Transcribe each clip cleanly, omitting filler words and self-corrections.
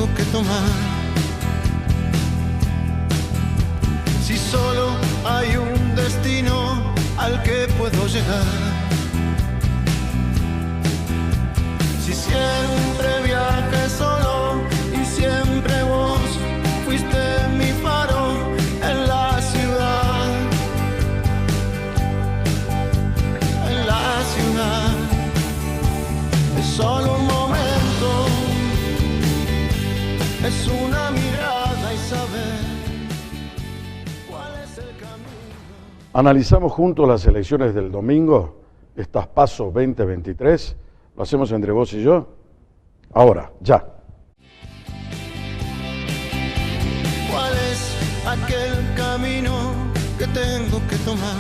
tengo que tomar. Si solo hay un destino al que puedo llegar. Si siempre viajé solo y siempre vos fuiste mi faro en la ciudad. En la ciudad. Es solo un momento. Es una mirada y saber cuál es el camino. Analizamos juntos las elecciones del domingo, estas PASO 2023. Lo hacemos entre vos y yo. Ahora, ya. ¿Cuál es aquel camino que tengo que tomar?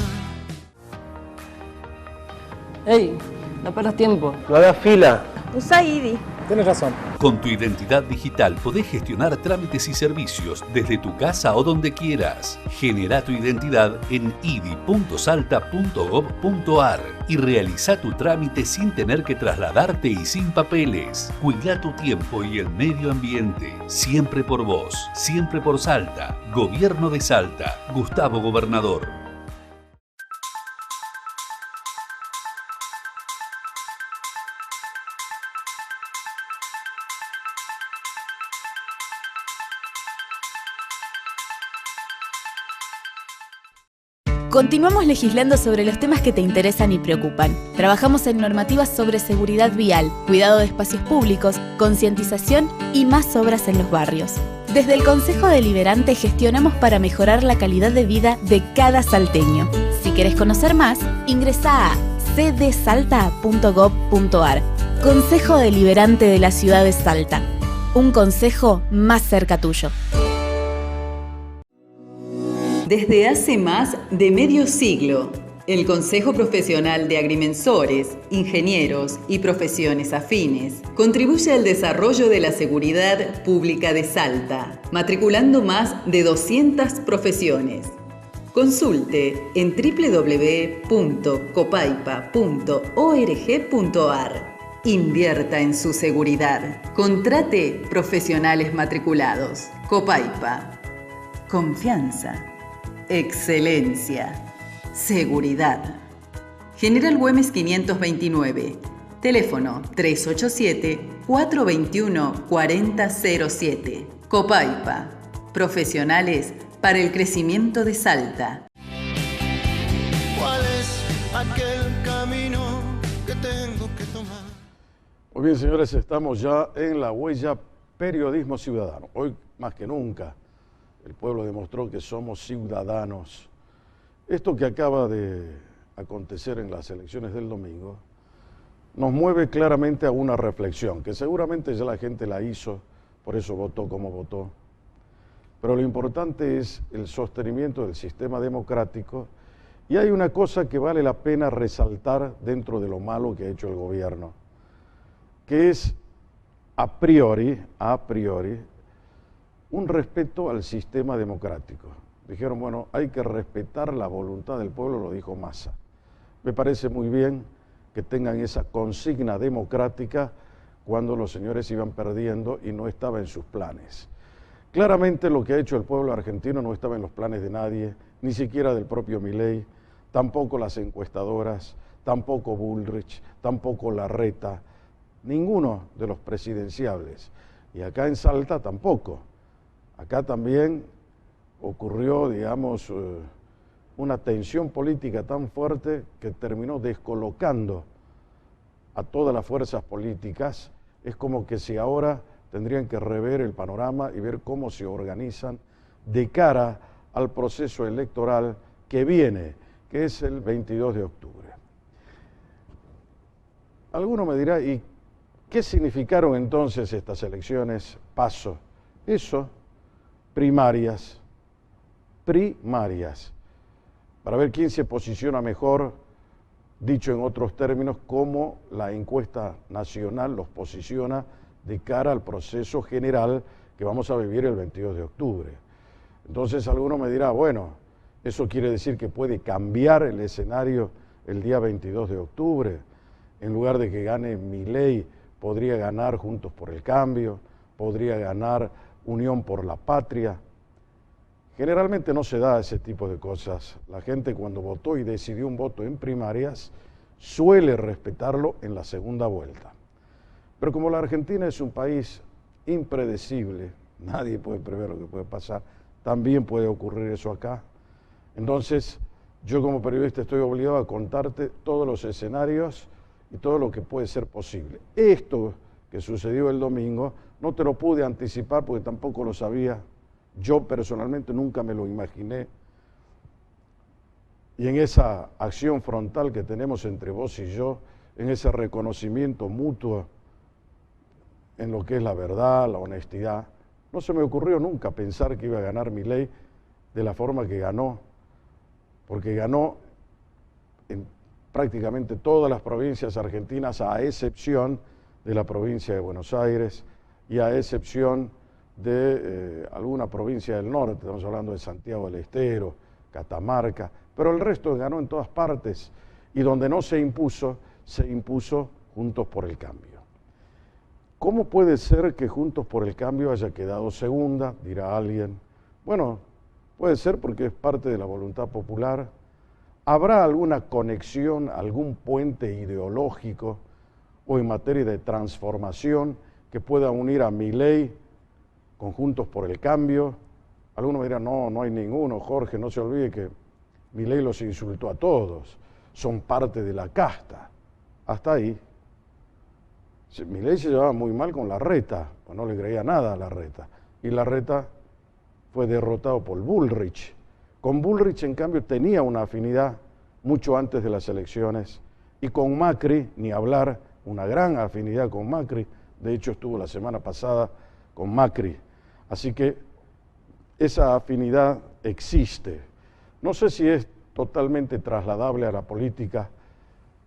¡Ey! No pierdas tiempo. No hagas fila. Usa IDI. Tienes razón. Con tu identidad digital podés gestionar trámites y servicios desde tu casa o donde quieras. Genera tu identidad en idi.salta.gov.ar y realiza tu trámite sin tener que trasladarte y sin papeles. Cuida tu tiempo y el medio ambiente. Siempre por vos, siempre por Salta. Gobierno de Salta. Gustavo Gobernador. Continuamos legislando sobre los temas que te interesan y preocupan. Trabajamos en normativas sobre seguridad vial, cuidado de espacios públicos, concientización y más obras en los barrios. Desde el Consejo Deliberante gestionamos para mejorar la calidad de vida de cada salteño. Si querés conocer más, ingresá a cdsalta.gov.ar. Consejo Deliberante de la Ciudad de Salta. Un consejo más cerca tuyo. Desde hace más de medio siglo, el Consejo Profesional de Agrimensores, Ingenieros y Profesiones Afines contribuye al desarrollo de la seguridad pública de Salta, matriculando más de 200 profesiones. Consulte en www.copaipa.org.ar. Invierta en su seguridad. Contrate profesionales matriculados. Copaipa. Confianza. Excelencia. Seguridad. General Güemes 529. Teléfono 387-421-4007. Copaipa. Profesionales para el crecimiento de Salta. ¿Cuál es aquel camino que tengo que tomar? Muy bien, señores, estamos ya en la huella periodismo ciudadano. Hoy, más que nunca, el pueblo demostró que somos ciudadanos. Esto que acaba de acontecer en las elecciones del domingo nos mueve claramente a una reflexión, que seguramente ya la gente la hizo, por eso votó como votó. Pero lo importante es el sostenimiento del sistema democrático, y hay una cosa que vale la pena resaltar dentro de lo malo que ha hecho el gobierno, que es a priori, un respeto al sistema democrático. Dijeron, bueno, hay que respetar la voluntad del pueblo, lo dijo Massa. Me parece muy bien que tengan esa consigna democrática cuando los señores iban perdiendo y no estaba en sus planes. Claramente lo que ha hecho el pueblo argentino no estaba en los planes de nadie, ni siquiera del propio Milei, tampoco las encuestadoras, tampoco Bullrich, tampoco Larreta, ninguno de los presidenciables. Y acá en Salta tampoco. Acá también ocurrió, digamos, una tensión política tan fuerte que terminó descolocando a todas las fuerzas políticas. Es como que si ahora tendrían que rever el panorama y ver cómo se organizan de cara al proceso electoral que viene, que es el 22 de octubre. Alguno me dirá, ¿y qué significaron entonces estas elecciones PASO? Eso, primarias, para ver quién se posiciona mejor, dicho en otros términos, cómo la encuesta nacional los posiciona de cara al proceso general que vamos a vivir el 22 de octubre. Entonces alguno me dirá, bueno, eso quiere decir que puede cambiar el escenario el día 22 de octubre, en lugar de que gane Milei, podría ganar Juntos por el Cambio, podría ganar Unión por la Patria. Generalmente no se da ese tipo de cosas. La gente cuando votó y decidió un voto en primarias suele respetarlo en la segunda vuelta. Pero como la Argentina es un país impredecible, nadie puede prever lo que puede pasar, también puede ocurrir eso acá. Entonces, yo como periodista estoy obligado a contarte todos los escenarios y todo lo que puede ser posible. Esto que sucedió el domingo no te lo pude anticipar porque tampoco lo sabía. Yo personalmente nunca me lo imaginé. Y en esa acción frontal que tenemos entre vos y yo, en ese reconocimiento mutuo en lo que es la verdad, la honestidad, no se me ocurrió nunca pensar que iba a ganar Milei de la forma que ganó, porque ganó en prácticamente todas las provincias argentinas, a excepción de la provincia de Buenos Aires y a excepción de alguna provincia del norte, estamos hablando de Santiago del Estero, Catamarca, pero el resto ganó en todas partes, y donde no se impuso Juntos por el Cambio. ¿Cómo puede ser que Juntos por el Cambio haya quedado segunda? Dirá alguien. Bueno, puede ser porque es parte de la voluntad popular. ¿Habrá alguna conexión, algún puente ideológico o en materia de transformación que pueda unir a Milei con Juntos por el Cambio? Algunos me dirán, no hay ninguno, Jorge, no se olvide que Milei los insultó a todos, son parte de la casta. Hasta ahí. Milei se llevaba muy mal con Larreta, pues no le creía nada a Larreta, y Larreta fue derrotado por Bullrich. Con Bullrich, en cambio, tenía una afinidad mucho antes de las elecciones, y con Macri, ni hablar, una gran afinidad con Macri. De hecho, estuvo la semana pasada con Macri. Así que esa afinidad existe. No sé si es totalmente trasladable a la política,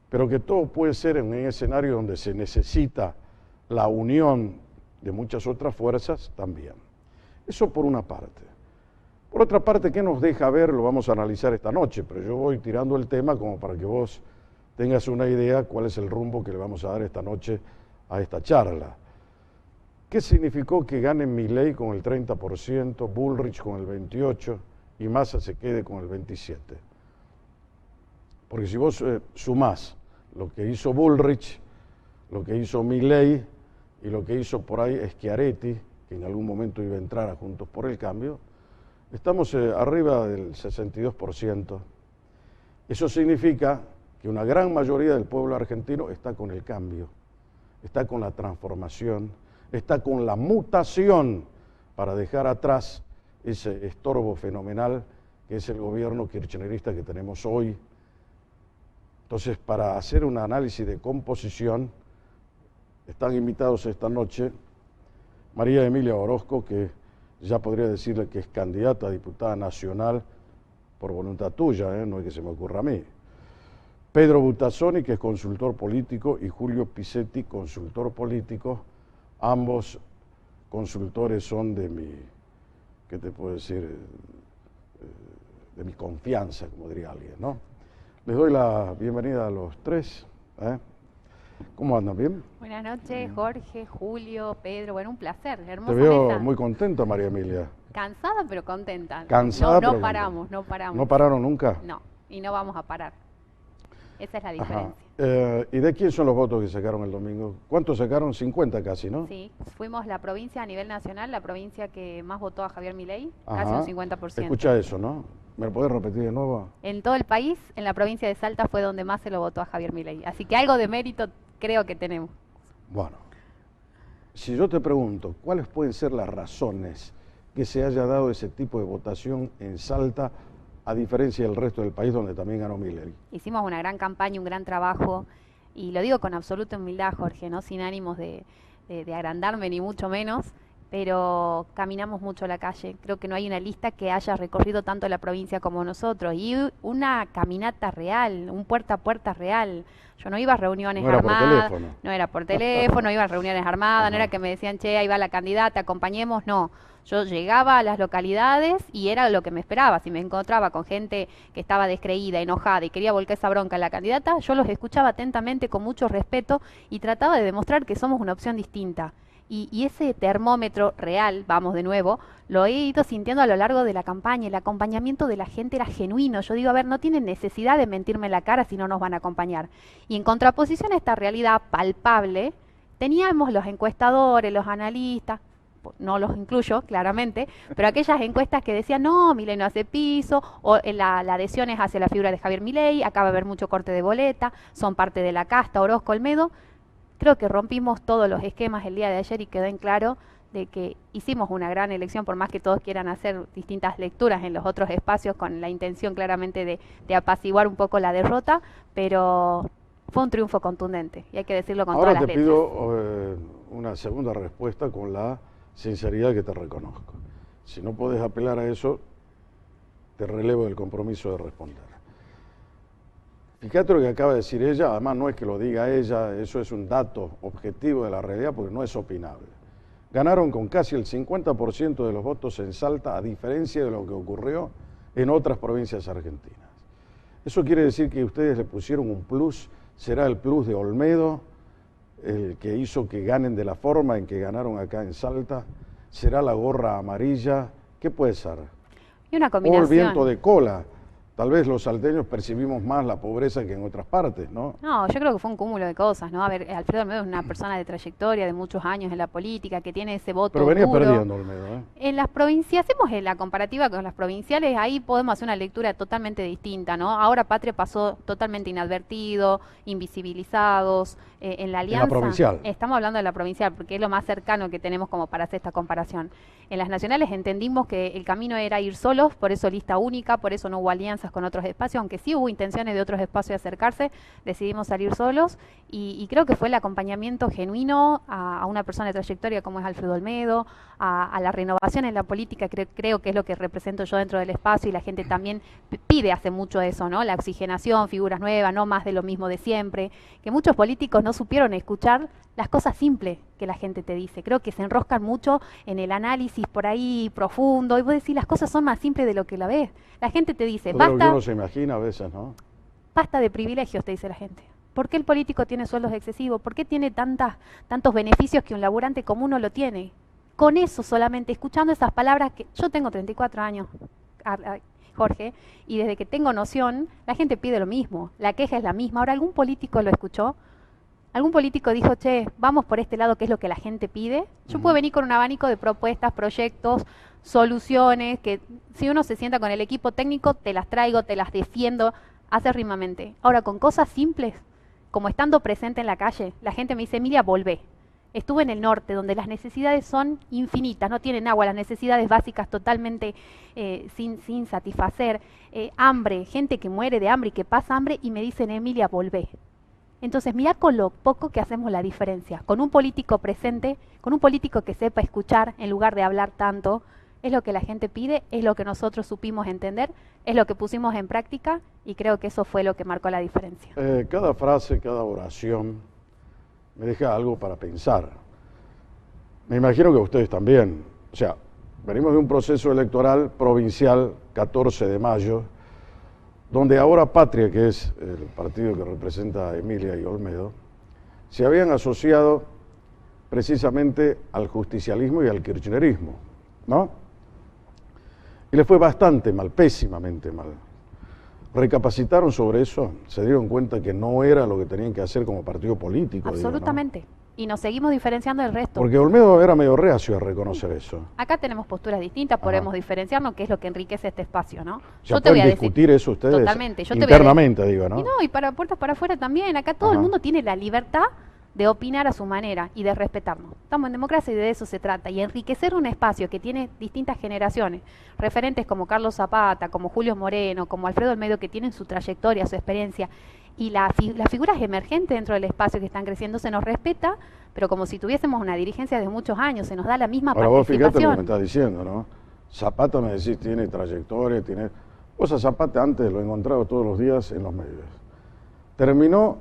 pero que todo puede ser en un escenario donde se necesita la unión de muchas otras fuerzas también. Eso por una parte. Por otra parte, ¿qué nos deja ver? Lo vamos a analizar esta noche, pero yo voy tirando el tema como para que vos tengas una idea cuál es el rumbo que le vamos a dar esta noche a esta charla. ¿Qué significó que gane Milei con el 30%, Bullrich con el 28% y Massa se quede con el 27%? Porque si vos sumás lo que hizo Bullrich, lo que hizo Milei y lo que hizo por ahí Schiaretti, que en algún momento iba a entrar a Juntos por el Cambio, estamos arriba del 62%. Eso significa que una gran mayoría del pueblo argentino está con el cambio, está con la transformación, está con la mutación para dejar atrás ese estorbo fenomenal que es el gobierno kirchnerista que tenemos hoy. Entonces, para hacer un análisis de composición, están invitados esta noche María Emilia Orozco, que ya podría decirle que es candidata a diputada nacional por voluntad tuya, no es que se me ocurra a mí. Pedro Butazzoni, que es consultor político, y Julio Pisetti, consultor político. Ambos consultores son de mi, ¿qué te puedo decir? De mi confianza, como diría alguien, ¿no? Les doy la bienvenida a los tres. ¿Cómo andan? ¿Bien? Buenas noches, Jorge, Julio, Pedro. Bueno, un placer, hermosa Te veo mesa. muy contenta, María Emilia. Cansada pero contenta. Cansada, no pero paramos, no paramos. ¿No pararon nunca? No, y no vamos a parar. Esa es la diferencia. ¿Y de quién son los votos que sacaron el domingo? ¿Cuántos sacaron? 50 casi, ¿no? Sí, fuimos la provincia a nivel nacional, la provincia que más votó a Javier Milei, Ajá. casi un 50%. Escucha eso, ¿no? ¿Me lo podés repetir de nuevo? En todo el país, en la provincia de Salta fue donde más se lo votó a Javier Milei. Así que algo de mérito creo que tenemos. Bueno, si yo te pregunto, ¿cuáles pueden ser las razones que se haya dado ese tipo de votación en Salta, a diferencia del resto del país donde también ganó Milei? Hicimos una gran campaña, un gran trabajo, y lo digo con absoluta humildad, Jorge, ¿no? Sin ánimos de agrandarme ni mucho menos, pero caminamos mucho la calle. Creo que no hay una lista que haya recorrido tanto la provincia como nosotros, y una caminata real, un puerta a puerta real. Yo no iba a reuniones armadas, no era por teléfono, iba a reuniones armadas, no era que me decían, che, ahí va la candidata, acompañemos, no. Yo llegaba a las localidades y era lo que me esperaba. Si me encontraba con gente que estaba descreída, enojada y quería volcar esa bronca a la candidata, yo los escuchaba atentamente, con mucho respeto, y trataba de demostrar que somos una opción distinta. Y ese termómetro real, vamos de nuevo, lo he ido sintiendo a lo largo de la campaña. El acompañamiento de la gente era genuino. Yo digo, a ver, no tienen necesidad de mentirme en la cara si no nos van a acompañar. Y en contraposición a esta realidad palpable, teníamos los encuestadores, los analistas, no los incluyo claramente, pero aquellas encuestas que decían, no, Milei no hace piso, o la adhesión es hacia la figura de Javier Milei, acá va a haber mucho corte de boleta, son parte de la casta, Orozco, Olmedo. Creo que rompimos todos los esquemas el día de ayer y quedó en claro de que hicimos una gran elección, por más que todos quieran hacer distintas lecturas en los otros espacios con la intención claramente de apaciguar un poco la derrota, pero fue un triunfo contundente y hay que decirlo con Ahora todas las letras. Ahora te pido una segunda respuesta con la sinceridad que te reconozco. Si no puedes apelar a eso, te relevo el compromiso de responder. Fíjate lo que acaba de decir ella, además no es que lo diga ella, eso es un dato objetivo de la realidad porque no es opinable. Ganaron con casi el 50% de los votos en Salta, a diferencia de lo que ocurrió en otras provincias argentinas. Eso quiere decir que ustedes le pusieron un plus, será el plus de Olmedo, el que hizo que ganen de la forma en que ganaron acá en Salta, será la gorra amarilla, ¿qué puede ser? Y una O el combinación. viento de cola. Tal vez los salteños percibimos más la pobreza que en otras partes, ¿no? No, yo creo que fue un cúmulo de cosas, ¿no? A ver, Alfredo Olmedo es una persona de trayectoria, de muchos años en la política, que tiene ese voto Pero venía duro. perdiendo Olmedo, ¿eh? En las provincias, hacemos la comparativa con las provinciales, ahí podemos hacer una lectura totalmente distinta, ¿no? Ahora Patria pasó totalmente inadvertido, invisibilizados, en la alianza. En la provincial. Estamos hablando de la provincial, porque es lo más cercano que tenemos como para hacer esta comparación. En las nacionales entendimos que el camino era ir solos, por eso lista única, por eso no hubo alianzas con otros espacios, aunque sí hubo intenciones de otros espacios de acercarse, decidimos salir solos y creo que fue el acompañamiento genuino a una persona de trayectoria como es Alfredo Olmedo, a la renovación en la política, creo que es lo que represento yo dentro del espacio y la gente también pide hace mucho eso, ¿no? La oxigenación, figuras nuevas, no más de lo mismo de siempre, que muchos políticos no supieron escuchar las cosas simples que la gente te dice. Creo que se enroscan mucho en el análisis por ahí profundo y vos decís las cosas son más simples de lo que la ves. La gente te dice, Todo lo que basta, uno se imagina a veces, ¿no? basta de privilegios, te dice la gente. ¿Por qué el político tiene sueldos excesivos? ¿Por qué tiene tantos beneficios que un laburante común no lo tiene? Con eso solamente, escuchando esas palabras que yo tengo 34 años, Jorge, y desde que tengo noción, la gente pide lo mismo, la queja es la misma. Ahora, ¿algún político lo escuchó? ¿Algún político dijo, che, vamos por este lado, que es lo que la gente pide? Yo puedo venir con un abanico de propuestas, proyectos, soluciones, que si uno se sienta con el equipo técnico, te las traigo, te las defiendo acérrimamente. Ahora, con cosas simples, como estando presente en la calle, la gente me dice, Emilia, volvé. Estuve en el norte, donde las necesidades son infinitas, no tienen agua, las necesidades básicas totalmente sin satisfacer, hambre, gente que muere de hambre y que pasa hambre, y me dicen, Emilia, volvé. Entonces, mira con lo poco que hacemos la diferencia. Con un político presente, con un político que sepa escuchar en lugar de hablar tanto, es lo que la gente pide, es lo que nosotros supimos entender, es lo que pusimos en práctica y creo que eso fue lo que marcó la diferencia. Cada frase, cada oración me deja algo para pensar. Me imagino que ustedes también. O sea, venimos de un proceso electoral provincial, 14 de mayo, donde ahora Patria, que es el partido que representa a Emilia y Olmedo, se habían asociado precisamente al justicialismo y al kirchnerismo, ¿no? Y les fue bastante mal, pésimamente mal. Recapacitaron sobre eso, se dieron cuenta que no era lo que tenían que hacer como partido político. Absolutamente. Digo, ¿no? Y nos seguimos diferenciando del resto. Porque Olmedo era medio reacio a reconocer eso. Acá tenemos posturas distintas, podemos diferenciarnos, que es lo que enriquece este espacio, ¿no? ¿Ya pueden discutir eso ustedes? Totalmente. Internamente, digo, ¿no? Y no, y para puertas para afuera también. Acá todo el mundo tiene la libertad de opinar a su manera y de respetarnos. Estamos en democracia y de eso se trata. Y enriquecer un espacio que tiene distintas generaciones, referentes como Carlos Zapata, como Julio Moreno, como Alfredo Olmedo, que tienen su trayectoria, su experiencia, y las figuras emergentes dentro del espacio que están creciendo, se nos respeta, pero como si tuviésemos una dirigencia de muchos años, se nos da la misma Ahora vos participación. fíjate lo que me estás diciendo, ¿no? Zapata me decís, tiene trayectoria, tiene... Vos a Zapata antes lo he encontrado todos los días en los medios. Terminó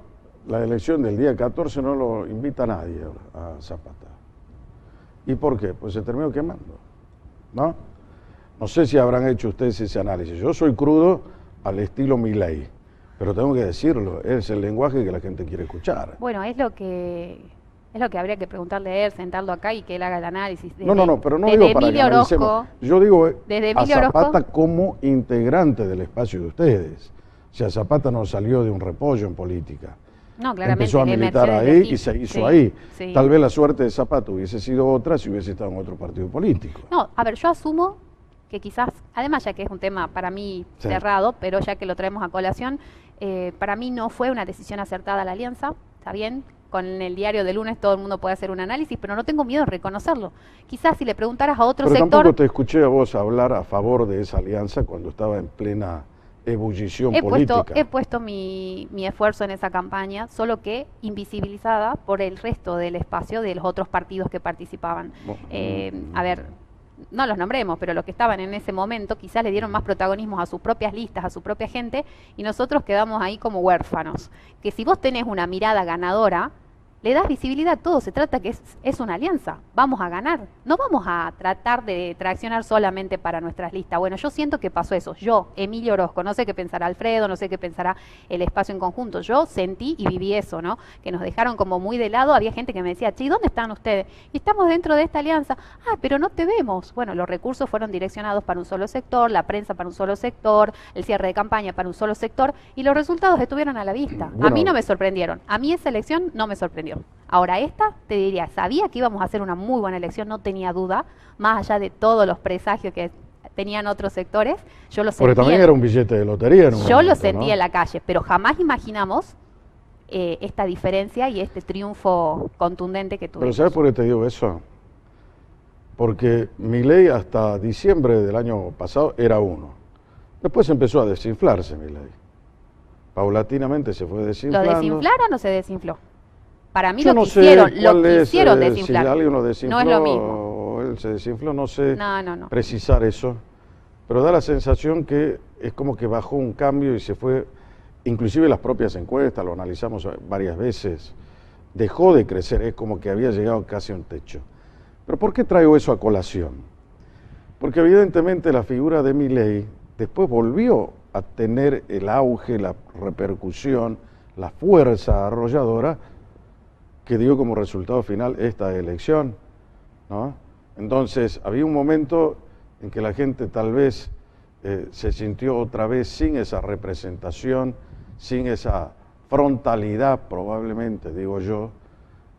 la elección del día 14, no lo invita nadie a Zapata. ¿Y por qué? Pues se terminó quemando, ¿no? No sé si habrán hecho ustedes ese análisis. Yo soy crudo al estilo Milei, pero tengo que decirlo, es el lenguaje que la gente quiere escuchar. Bueno, es lo que Es lo que habría que preguntarle a él, sentarlo acá y que él haga el análisis. No, pero no desde digo para que Emilio analicemos. Orozco, Yo digo desde a Emilio Zapata Orozco. como integrante del espacio de ustedes. O sea, Zapata no salió de un repollo en política. No, claramente. Empezó a emergió militar desde ahí aquí. y se hizo Sí, ahí. sí. Tal vez la suerte de Zapata hubiese sido otra si hubiese estado en otro partido político. No, a ver, yo asumo que quizás, además ya que es un tema para mí Sí. cerrado, pero ya que lo traemos a colación, para mí no fue una decisión acertada la alianza, está bien, con el diario de lunes todo el mundo puede hacer un análisis, pero no tengo miedo de reconocerlo. Quizás si le preguntaras a otro Pero sector... tampoco te escuché a vos hablar a favor de esa alianza cuando estaba en plena ebullición política. He puesto mi esfuerzo en esa campaña, solo que invisibilizada por el resto del espacio de los otros partidos que participaban. A ver, no los nombremos, pero los que estaban en ese momento quizás le dieron más protagonismo a sus propias listas, a su propia gente, y nosotros quedamos ahí como huérfanos. Que si vos tenés una mirada ganadora, le das visibilidad a todo, se trata que es una alianza, vamos a ganar, no vamos a tratar de traccionar solamente para nuestras listas. Bueno, yo siento que pasó eso, yo, Emilio Orozco, no sé qué pensará Alfredo, no sé qué pensará el espacio en conjunto, yo sentí y viví eso, ¿no? Que nos dejaron como muy de lado, había gente que me decía, che, ¿dónde están ustedes? Y estamos dentro de esta alianza, pero no te vemos. Bueno, los recursos fueron direccionados para un solo sector, la prensa para un solo sector, el cierre de campaña para un solo sector, y los resultados estuvieron a la vista. Bueno, a mí no me sorprendieron, a mí esa elección no me sorprendió. Ahora esta, te diría, sabía que íbamos a hacer una muy buena elección, no tenía duda, más allá de todos los presagios que tenían otros sectores, yo lo Porque sentía. también era un billete de lotería en un Yo lo momento, sentí ¿no? en la calle, pero jamás imaginamos esta diferencia y este triunfo contundente que Pero tuvimos. ¿sabes por qué te digo eso? Porque Milei hasta diciembre del año pasado era uno. Después empezó a desinflarse Milei. Paulatinamente se fue ¿Lo desinflando. desinflaron o se desinfló? Para mí Yo lo no sé quisieron cuál es, desinflar. Si alguien lo desinfló No es lo mismo. o él se desinfló, no sé No. precisar eso. Pero da la sensación que es como que bajó un cambio y se fue, inclusive las propias encuestas, lo analizamos varias veces, dejó de crecer, es como que había llegado casi a un techo. Pero ¿por qué traigo eso a colación? Porque evidentemente la figura de Milei después volvió a tener el auge, la repercusión, la fuerza arrolladora que dio como resultado final esta elección, ¿no? Entonces, había un momento en que la gente tal vez se sintió otra vez sin esa representación, sin esa frontalidad, probablemente, digo yo,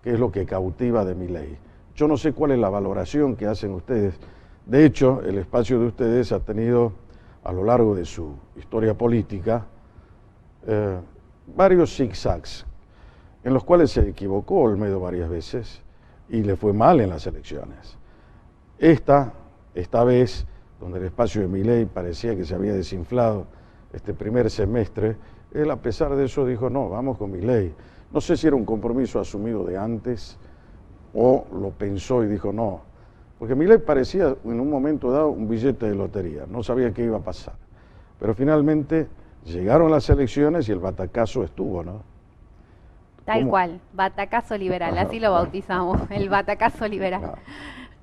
que es lo que cautiva de Milei. Yo no sé cuál es la valoración que hacen ustedes. De hecho, el espacio de ustedes ha tenido, a lo largo de su historia política, varios zigzags, en los cuales se equivocó Olmedo varias veces y le fue mal en las elecciones. Esta vez, donde el espacio de Milei parecía que se había desinflado este primer semestre, él a pesar de eso dijo, no, vamos con Milei. No sé si era un compromiso asumido de antes o lo pensó y dijo no, porque Milei parecía en un momento dado un billete de lotería, no sabía qué iba a pasar. Pero finalmente llegaron las elecciones y el batacazo estuvo, ¿no? Tal ¿Cómo? cual, batacazo liberal, Ajá, así lo bautizamos, el batacazo liberal. Ah.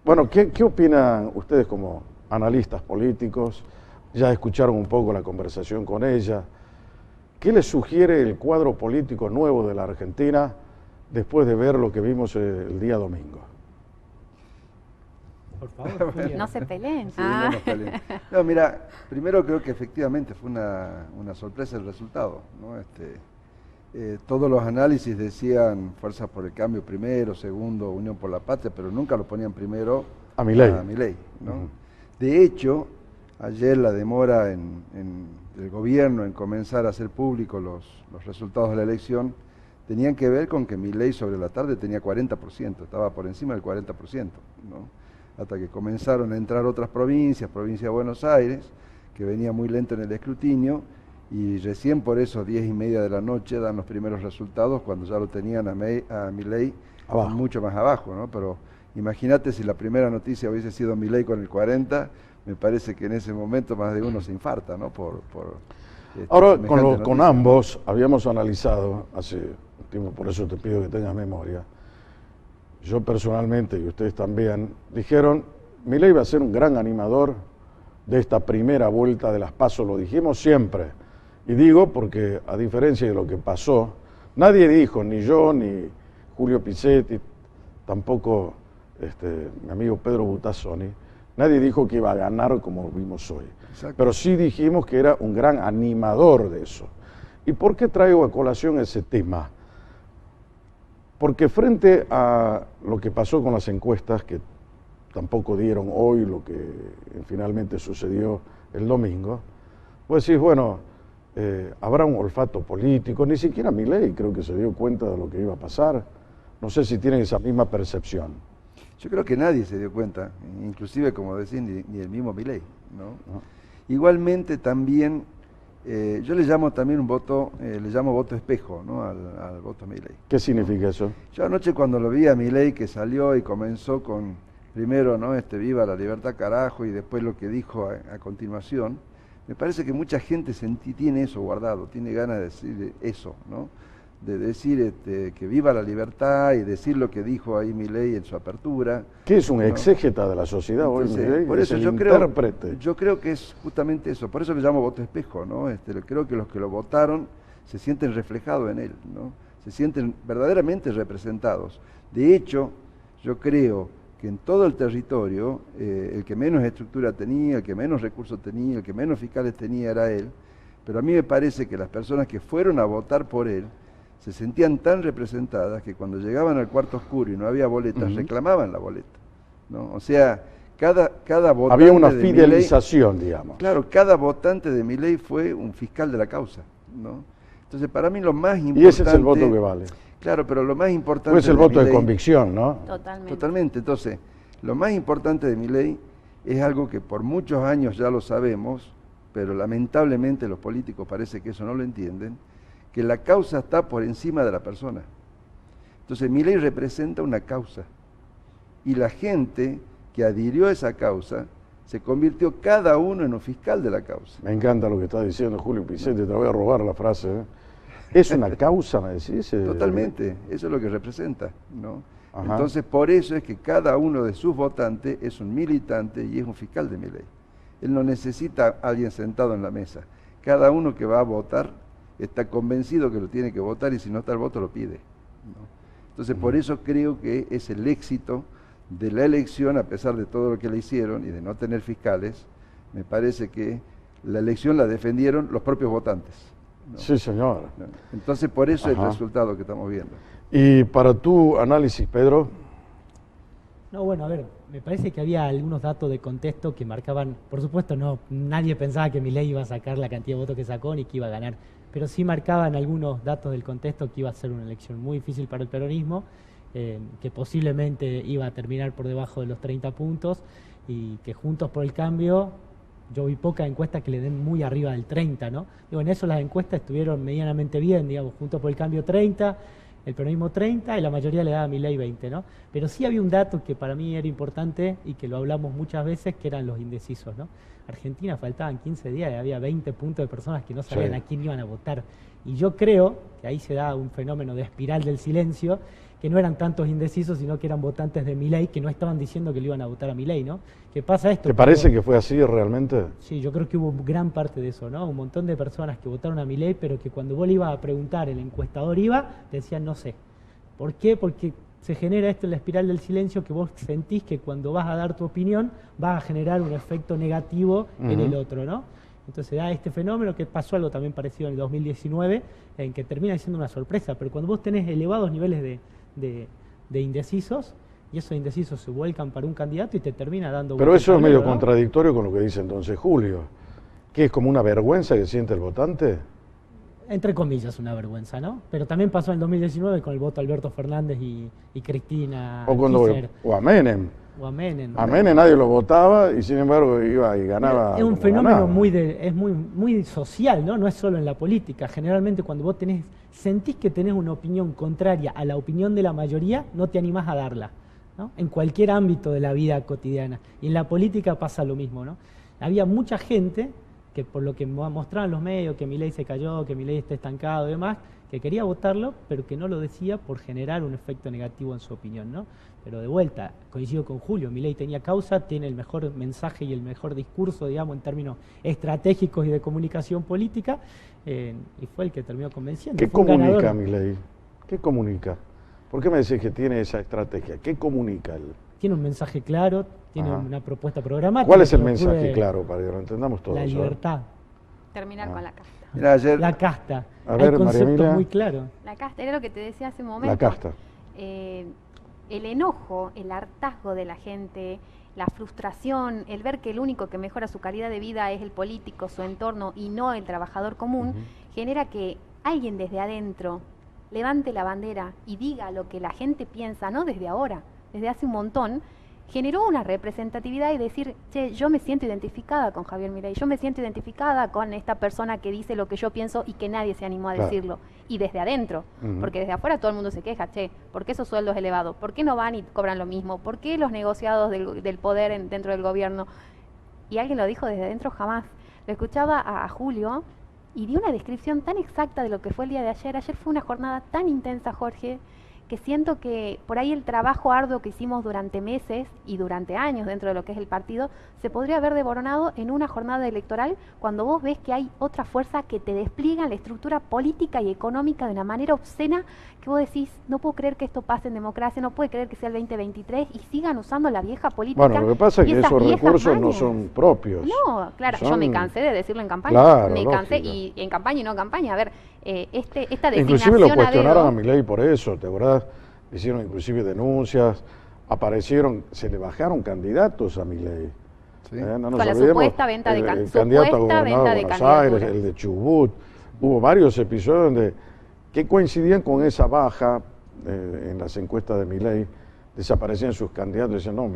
Bueno, ¿qué opinan ustedes como analistas políticos? Ya escucharon un poco la conversación con ella. ¿Qué les sugiere el cuadro político nuevo de la Argentina después de ver lo que vimos el día domingo? Por favor, Julia. No se peleen. Sí, no nos peleen. No, mira, primero creo que efectivamente fue una sorpresa el resultado, ¿no? Todos los análisis decían Fuerza por el Cambio primero, segundo, Unión por la Patria, pero nunca lo ponían primero A Milei. ¿no? Ujú. De hecho, ayer la demora en el gobierno en comenzar a hacer público los resultados de la elección tenían que ver con que Milei sobre la tarde tenía 40%, estaba por encima del 40%, ¿no? Hasta que comenzaron a entrar otras provincias, provincia de Buenos Aires, que venía muy lento en el escrutinio, y recién por eso 10:30 de la noche dan los primeros resultados cuando ya lo tenían a Milei Abajo. mucho más abajo, ¿no? Pero imagínate si la primera noticia hubiese sido Milei con el 40, me parece que en ese momento más de uno se infarta, ¿no? Ahora, semejante con noticia. ambos habíamos analizado hace un tiempo, por eso te pido que tengas memoria. Yo personalmente, y ustedes también, dijeron, Milei va a ser un gran animador de esta primera vuelta de las PASO, lo dijimos siempre. Y digo porque, a diferencia de lo que pasó, nadie dijo, ni yo, ni Julio Pizzetti, tampoco mi amigo Pedro Butazzoni, nadie dijo que iba a ganar como vimos hoy. Exacto. Pero sí dijimos que era un gran animador de eso. ¿Y por qué traigo a colación ese tema? Porque frente a lo que pasó con las encuestas, que tampoco dieron hoy lo que finalmente sucedió el domingo, pues sí, bueno, habrá un olfato político, ni siquiera Milei creo que se dio cuenta de lo que iba a pasar. No sé si tienen esa misma percepción. Yo creo que nadie se dio cuenta, inclusive, como decían, ni el mismo Milei, ¿no? Igualmente también, yo le llamo también un voto, le llamo voto espejo, ¿no? al voto Milei. ¿Qué significa eso? Yo anoche cuando lo vi a Milei, que salió y comenzó con, primero, ¿no? Viva la libertad carajo, y después lo que dijo a continuación, me parece que mucha gente tiene eso guardado, tiene ganas de decir eso, ¿no? De decir que viva la libertad y decir lo que dijo ahí Milei en su apertura. ¿Qué es un ¿no? exégeta de la sociedad hoy, Milei? Por eso es yo el creo, intérprete. yo creo que es justamente eso, por eso le llamo voto espejo, ¿no? Creo que los que lo votaron se sienten reflejados en él, ¿no? Se sienten verdaderamente representados. De hecho, yo creo que en todo el territorio, el que menos estructura tenía, el que menos recursos tenía, el que menos fiscales tenía era él, pero a mí me parece que las personas que fueron a votar por él se sentían tan representadas que cuando llegaban al cuarto oscuro y no había boletas, reclamaban la boleta, ¿no? O sea, cada votante había una de fidelización, digamos. Claro, cada votante de Milei fue un fiscal de la causa, ¿no? Entonces, para mí lo más importante... Y ese es el voto que vale. Claro, pero lo más importante... Pues el voto de Milei, convicción, ¿no? Totalmente. Totalmente. Entonces, lo más importante de Milei es algo que por muchos años ya lo sabemos, pero lamentablemente los políticos parece que eso no lo entienden, que la causa está por encima de la persona. Entonces, Milei representa una causa. Y la gente que adhirió a esa causa se convirtió cada uno en un fiscal de la causa. Me encanta lo que está diciendo Julio Picente, te voy a robar la frase. ¿Es una causa, me decís? Totalmente, eso es lo que representa, ¿no? Ajá. Entonces, por eso es que cada uno de sus votantes es un militante y es un fiscal de Milei. Él no necesita a alguien sentado en la mesa. Cada uno que va a votar está convencido que lo tiene que votar y si no está el voto lo pide, ¿no? Entonces, por eso creo que es el éxito de la elección, a pesar de todo lo que le hicieron y de no tener fiscales. Me parece que la elección la defendieron los propios votantes, ¿no? Sí, señor. Entonces, por eso es el Ajá. resultado que estamos viendo. Y para tu análisis, Pedro, No, bueno, a ver, me parece que había algunos datos de contexto que marcaban, por supuesto, nadie pensaba que Milei iba a sacar la cantidad de votos que sacó ni que iba a ganar, pero sí marcaban algunos datos del contexto que iba a ser una elección muy difícil para el peronismo, que posiblemente iba a terminar por debajo de los 30 puntos y que Juntos por el Cambio, yo vi pocas encuestas que le den muy arriba del 30, ¿no? Digo, en eso las encuestas estuvieron medianamente bien, digamos, Juntos por el Cambio 30, el peronismo 30 y la mayoría le daba a Milei 20, ¿no? Pero sí había un dato que para mí era importante y que lo hablamos muchas veces, que eran los indecisos, ¿no? Argentina faltaban 15 días y había 20 puntos de personas que no sabían Sí. a quién iban a votar. Y yo creo que ahí se da un fenómeno de espiral del silencio, que no eran tantos indecisos, sino que eran votantes de Milei que no estaban diciendo que le iban a votar a Milei, ¿no? ¿Qué pasa esto? ¿te parece que fue así realmente? Sí, yo creo que hubo gran parte de eso, ¿no? Un montón de personas que votaron a Milei, pero que cuando vos le ibas a preguntar, el encuestador iba, te decían no sé. ¿Por qué? Porque se genera esto en la espiral del silencio, que vos sentís que cuando vas a dar tu opinión vas a generar un efecto negativo en el otro, ¿no? Entonces da este fenómeno que pasó algo también parecido en el 2019, en que termina siendo una sorpresa, pero cuando vos tenés elevados niveles de indecisos, y esos indecisos se vuelcan para un candidato y te termina dando... Pero vuelta eso al es medio tablero, ¿no? contradictorio con lo que dice entonces Julio, que es como una vergüenza que siente el votante. Entre comillas, una vergüenza, ¿no? Pero también pasó en el 2019 con el voto a Alberto Fernández y Cristina Kirchner, O a Menem. o a Menem, ¿no? A Menem nadie lo votaba y sin embargo iba y ganaba. Es un como fenómeno ganaba. muy social, ¿no? No es solo en la política. Generalmente cuando vos sentís que tenés una opinión contraria a la opinión de la mayoría, no te animás a darla, ¿no? En cualquier ámbito de la vida cotidiana. Y en la política pasa lo mismo, ¿no? Había mucha gente que por lo que mostraban los medios, que Milei se cayó, que Milei está estancado y demás, que quería votarlo, pero que no lo decía por generar un efecto negativo en su opinión, ¿no? Pero de vuelta, coincido con Julio, Milei tenía causa, tiene el mejor mensaje y el mejor discurso, digamos, en términos estratégicos y de comunicación política, y fue el que terminó convenciendo. ¿Qué Fue un comunica ganador. Milei? ¿Qué comunica? ¿Por qué me decís que tiene esa estrategia? ¿Qué comunica él? Tiene un mensaje claro, tiene Ajá. una propuesta programática. ¿Cuál es el que mensaje ocurre claro para que lo entendamos todos? La libertad, Terminar con la casta. Mira, ayer, la casta. A Hay ver, María conceptos Emilia. muy claros. La casta, era lo que te decía hace un momento. La casta. El enojo, el hartazgo de la gente, la frustración, el ver que el único que mejora su calidad de vida es el político, su entorno y no el trabajador común, genera que alguien desde adentro levante la bandera y diga lo que la gente piensa, no desde ahora, desde hace un montón, generó una representatividad y decir, che, yo me siento identificada con Javier Milei, yo me siento identificada con esta persona que dice lo que yo pienso y que nadie se animó a Claro. decirlo. Y desde adentro, porque desde afuera todo el mundo se queja, che, ¿por qué esos sueldos elevados? ¿Por qué no van y cobran lo mismo? ¿Por qué los negociados del poder dentro del gobierno? Y alguien lo dijo desde adentro, jamás. Lo escuchaba a Julio y dio una descripción tan exacta de lo que fue el día de ayer. Ayer fue una jornada tan intensa, Jorge, que siento que por ahí el trabajo arduo que hicimos durante meses y durante años dentro de lo que es el partido se podría haber devoronado en una jornada electoral cuando vos ves que hay otra fuerza que te despliega la estructura política y económica de una manera obscena que vos decís, no puedo creer que esto pase en democracia, no puedo creer que sea el 2023 y sigan usando la vieja política. Bueno, lo que pasa es y que esas esos viejas recursos no mañas. son propios. No, claro, yo Son- me cansé de decirlo en campaña, Claro, me cansé lógico. y en campaña y no en campaña. A ver, esta Inclusive designación lo a cuestionaron dedo, a Milei por eso, ¿te acordás? Hicieron inclusive denuncias, aparecieron, se le bajaron candidatos a Milei. Sí. No nos Con la olvidemos, supuesta venta de el supuesta candidato a gobernador venta de de Buenos Aires, candidaturas. el de Chubut. Hubo varios episodios donde, que coincidían con esa baja en las encuestas de Milei. Desaparecían sus candidatos y decían, no,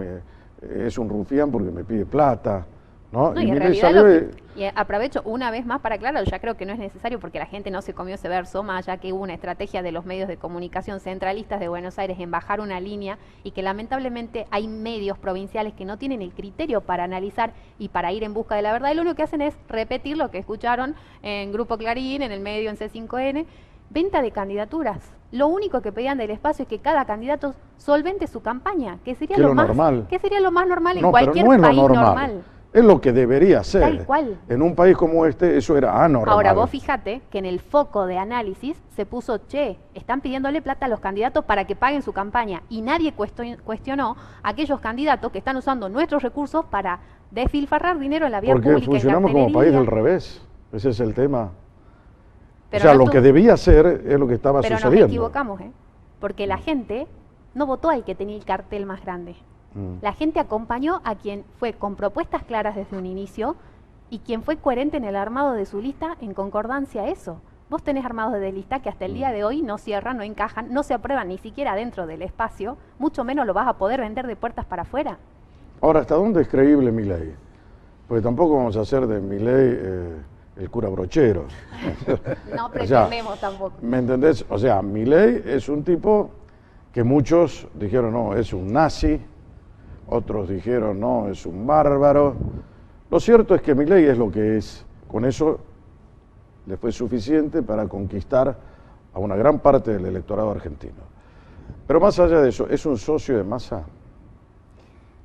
es un rufián porque me pide plata. ¿no? No, y en Milei realidad salió y aprovecho una vez más para aclarar, ya creo que no es necesario porque la gente no se comió ese verso, más allá que hubo una estrategia de los medios de comunicación centralistas de Buenos Aires en bajar una línea y que lamentablemente hay medios provinciales que no tienen el criterio para analizar y para ir en busca de la verdad y lo único que hacen es repetir lo que escucharon en Grupo Clarín, en el medio, en C5N, venta de candidaturas. Lo único que pedían del espacio es que cada candidato solvente su campaña, que sería Que lo lo más normal. que sería lo más normal en No, pero cualquier no es lo país normal. normal. Es lo que debería ser. Tal cual. En un país como este, eso era anormal. Ahora vos fíjate que en el foco de análisis se puso, che, están pidiéndole plata a los candidatos para que paguen su campaña y nadie cuestionó a aquellos candidatos que están usando nuestros recursos para despilfarrar dinero en la vía Porque pública. funcionamos en como país cartelería. del revés. Ese es el tema. Pero o sea, no lo estuvo- que debía ser es lo que estaba Pero nos sucediendo. equivocamos, porque la gente no votó al que tenía el cartel más grande. Mm. La gente acompañó a quien fue con propuestas claras desde un inicio y quien fue coherente en el armado de su lista en concordancia a eso. Vos tenés armados de lista que hasta el día de hoy no cierran, no encajan, no se aprueban ni siquiera dentro del espacio, mucho menos lo vas a poder vender de puertas para afuera. Ahora, ¿hasta dónde es creíble Milei? Porque tampoco vamos a hacer de Milei el cura brochero. No O sea, pretendemos tampoco. ¿me entendés? O sea, Milei es un tipo que muchos dijeron, no, es un nazi, otros dijeron, no, es un bárbaro. Lo cierto es que Milei es lo que es. Con eso le fue suficiente para conquistar a una gran parte del electorado argentino. Pero más allá de eso, ¿es un socio de Massa?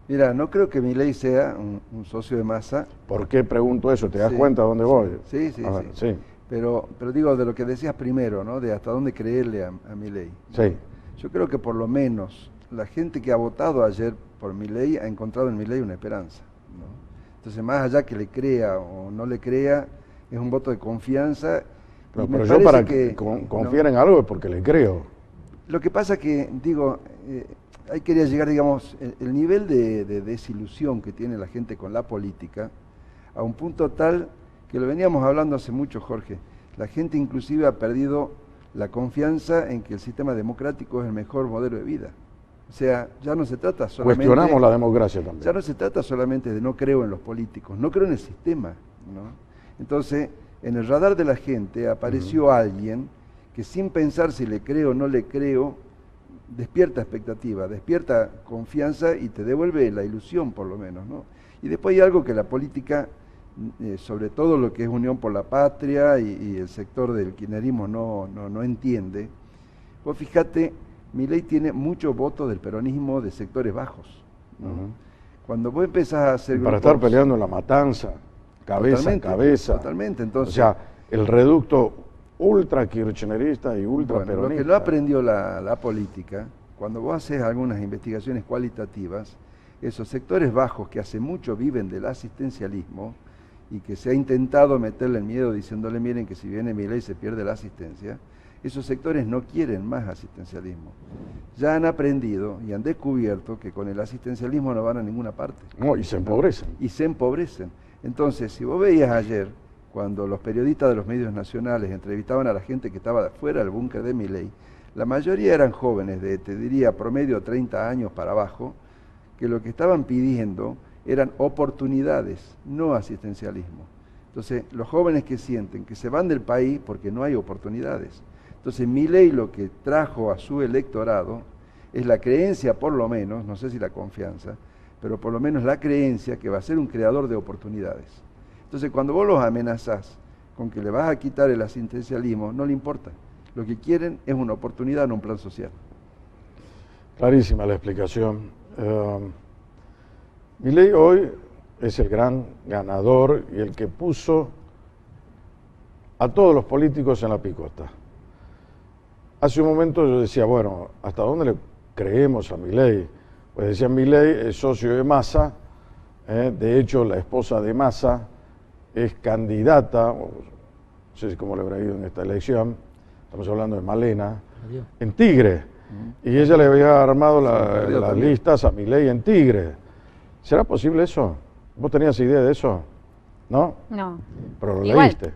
Mira, no creo que Milei sea un socio de Massa. ¿Por qué pregunto eso? ¿Te das Sí. cuenta a dónde voy? Sí, sí, A ver, sí. Pero digo, de lo que decías primero, ¿no? De hasta dónde creerle a Milei. Sí. Yo creo que por lo menos la gente que ha votado ayer por Milei ha encontrado en Milei una esperanza, ¿no? Entonces, más allá que le crea o no le crea, es un voto de confianza. No, y me pero yo parece para que que confiar en algo es porque le creo. Lo que pasa que, digo, ahí quería llegar, digamos, el nivel de desilusión que tiene la gente con la política, a un punto tal que lo veníamos hablando hace mucho, Jorge. La gente inclusive ha perdido la confianza en que el sistema democrático es el mejor modelo de vida. O sea, ya no se trata solamente... Cuestionamos la democracia también. Ya no se trata solamente de no creo en los políticos, no creo en el sistema, ¿no? Entonces, en el radar de la gente apareció alguien que sin pensar si le creo o no le creo, despierta expectativa, despierta confianza y te devuelve la ilusión por lo menos, ¿no? Y después hay algo que la política, sobre todo lo que es Unión por la Patria y el sector del kirchnerismo no entiende. Vos fíjate, Milei tiene muchos votos del peronismo de sectores bajos, ¿no? Cuando vos empezás a hacer Para grupos- estar peleando en la matanza, cabeza a Totalmente, cabeza. totalmente, entonces- O sea, el reducto ultra kirchnerista y ultra Bueno, peronista. lo que no aprendió la política, cuando vos haces algunas investigaciones cualitativas, esos sectores bajos que hace mucho viven del asistencialismo y que se ha intentado meterle el miedo diciéndole, miren que si viene Milei se pierde la asistencia, esos sectores no quieren más asistencialismo. Ya han aprendido y han descubierto que con el asistencialismo no van a ninguna parte. No, y se empobrecen. Y se empobrecen. Entonces, si vos veías ayer, cuando los periodistas de los medios nacionales entrevistaban a la gente que estaba fuera del búnker de Milei, la mayoría eran jóvenes de, te diría, promedio 30 años para abajo, que lo que estaban pidiendo eran oportunidades, no asistencialismo. Entonces, los jóvenes que sienten que se van del país porque no hay oportunidades. Entonces, Milei lo que trajo a su electorado es la creencia, por lo menos, no sé si la confianza, pero por lo menos la creencia que va a ser un creador de oportunidades. Entonces, cuando vos los amenazás con que le vas a quitar el asistencialismo, no le importa. Lo que quieren es una oportunidad, no un plan social. Clarísima la explicación. Milei hoy es el gran ganador y el que puso a todos los políticos en la picota. Hace un momento yo decía, bueno, ¿hasta dónde le creemos a Milei? Pues decía, Milei es socio de Massa, de hecho la esposa de Massa es candidata, no sé cómo le habrá ido en esta elección, estamos hablando de Malena, en Tigre, y ella le había armado las listas a Milei en Tigre. ¿Será posible eso? ¿Vos tenías idea de eso? ¿No? No. Pero lo Igual, leíste.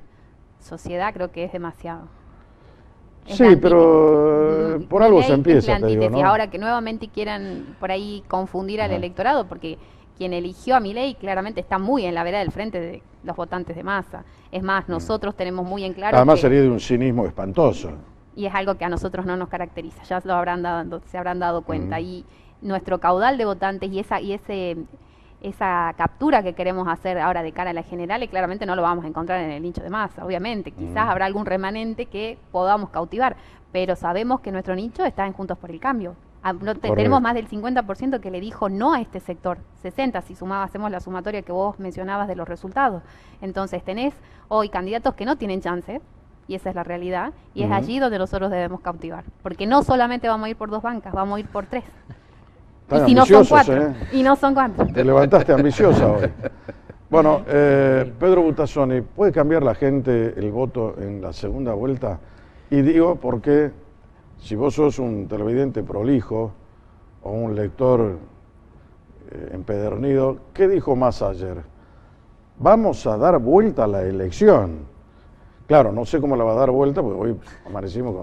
Sociedad creo que es demasiado. Es Sí, la pero antítesis. por algo se Milei empieza, es la te digo, antítesis. ¿no? Ahora que nuevamente quieran por ahí confundir al electorado, porque quien eligió a Milei claramente está muy en la vereda del frente de los votantes de Massa. Es más, nosotros tenemos muy en claro Además que, sería de un cinismo espantoso. y es algo que a nosotros no nos caracteriza, ya se habrán dado cuenta. Y nuestro caudal de votantes y esa captura que queremos hacer ahora de cara a las generales, claramente no lo vamos a encontrar en el nicho de Massa, obviamente. Quizás habrá algún remanente que podamos cautivar, pero sabemos que nuestro nicho está en Juntos por el Cambio. Tenemos más del 50% que le dijo no a este sector, 60% si hacemos la sumatoria que vos mencionabas de los resultados. Entonces tenés hoy candidatos que no tienen chance, y esa es la realidad, y es allí donde nosotros debemos cautivar, porque no solamente vamos a ir por 2 bancas, vamos a ir por 3. Están Y si no son ambiciosos, 4, y no son 4. Te levantaste ambiciosa hoy. Bueno, Pedro Butazzoni, ¿puede cambiar la gente el voto en la segunda vuelta? Y digo porque si vos sos un televidente prolijo o un lector empedernido, ¿qué dijo Massa ayer? Vamos a dar vuelta a la elección. Claro, no sé cómo la va a dar vuelta, porque hoy amanecimos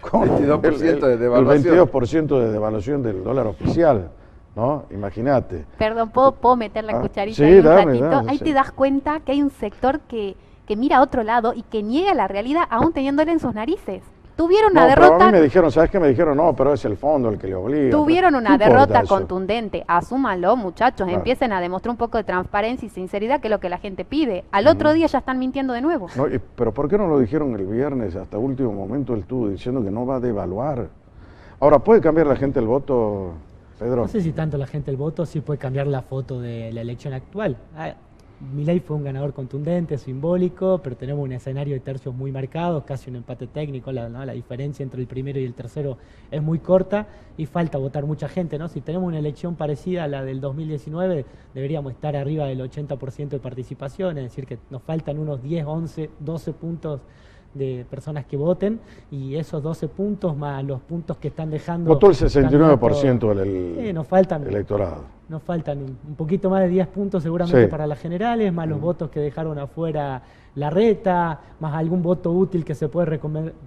con 22% de devaluación. El 22% de devaluación del dólar oficial, ¿no? Imagínate. Perdón, ¿puedo meter la cucharita sí, ahí un dame, ratito? dame, Ahí sí. te das cuenta que hay un sector que mira a otro lado y que niega la realidad aún teniéndola en sus narices. Tuvieron una No, pero a derrota. mí me dijeron, ¿sabes qué? Me dijeron, no, pero es el fondo el que le obliga. Tuvieron ¿Qué una importa derrota eso? contundente. Asúmanlo, muchachos. Claro. Empiecen a demostrar un poco de transparencia y sinceridad, que es lo que la gente pide. Al otro día ya están mintiendo de nuevo. No, pero ¿por qué no lo dijeron el viernes? Hasta último momento él estuvo diciendo que no va a devaluar. Ahora, ¿puede cambiar la gente el voto, Pedro? No sé si tanto la gente el voto, sí puede cambiar la foto de la elección actual. Milei fue un ganador contundente, simbólico, pero tenemos un escenario de tercios muy marcados, casi un empate técnico, la diferencia entre el primero y el tercero es muy corta y falta votar mucha gente, ¿no? Si tenemos una elección parecida a la del 2019, deberíamos estar arriba del 80% de participación, es decir, que nos faltan unos 10, 11, 12 puntos de personas que voten, y esos 12 puntos más los puntos que están dejando... Votó el 69% del nos faltan, electorado. Nos faltan un poquito más de 10 puntos seguramente Sí. para las generales, más los votos que dejaron afuera Larreta, más algún voto útil que se puede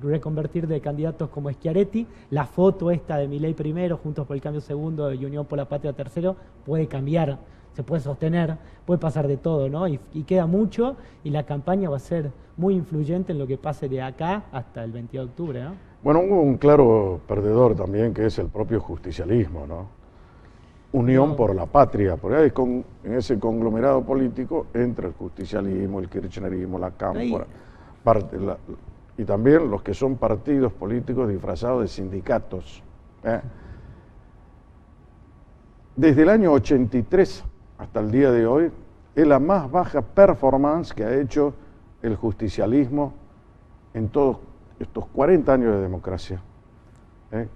reconvertir de candidatos como Schiaretti. La foto esta de Milei primero, Juntos por el Cambio segundo y Unión por la Patria tercero, puede cambiar, se puede sostener, puede pasar de todo, ¿no? Y queda mucho, y la campaña va a ser muy influyente en lo que pase de acá hasta el 22 de octubre, ¿no? Bueno, hubo un claro perdedor también, que es el propio justicialismo, ¿no? Unión por la Patria, porque hay en ese conglomerado político entra el justicialismo, el kirchnerismo, la cámpora, y también los que son partidos políticos disfrazados de sindicatos. Desde el año 83 hasta el día de hoy, es la más baja performance que ha hecho el justicialismo en todos estos 40 años de democracia,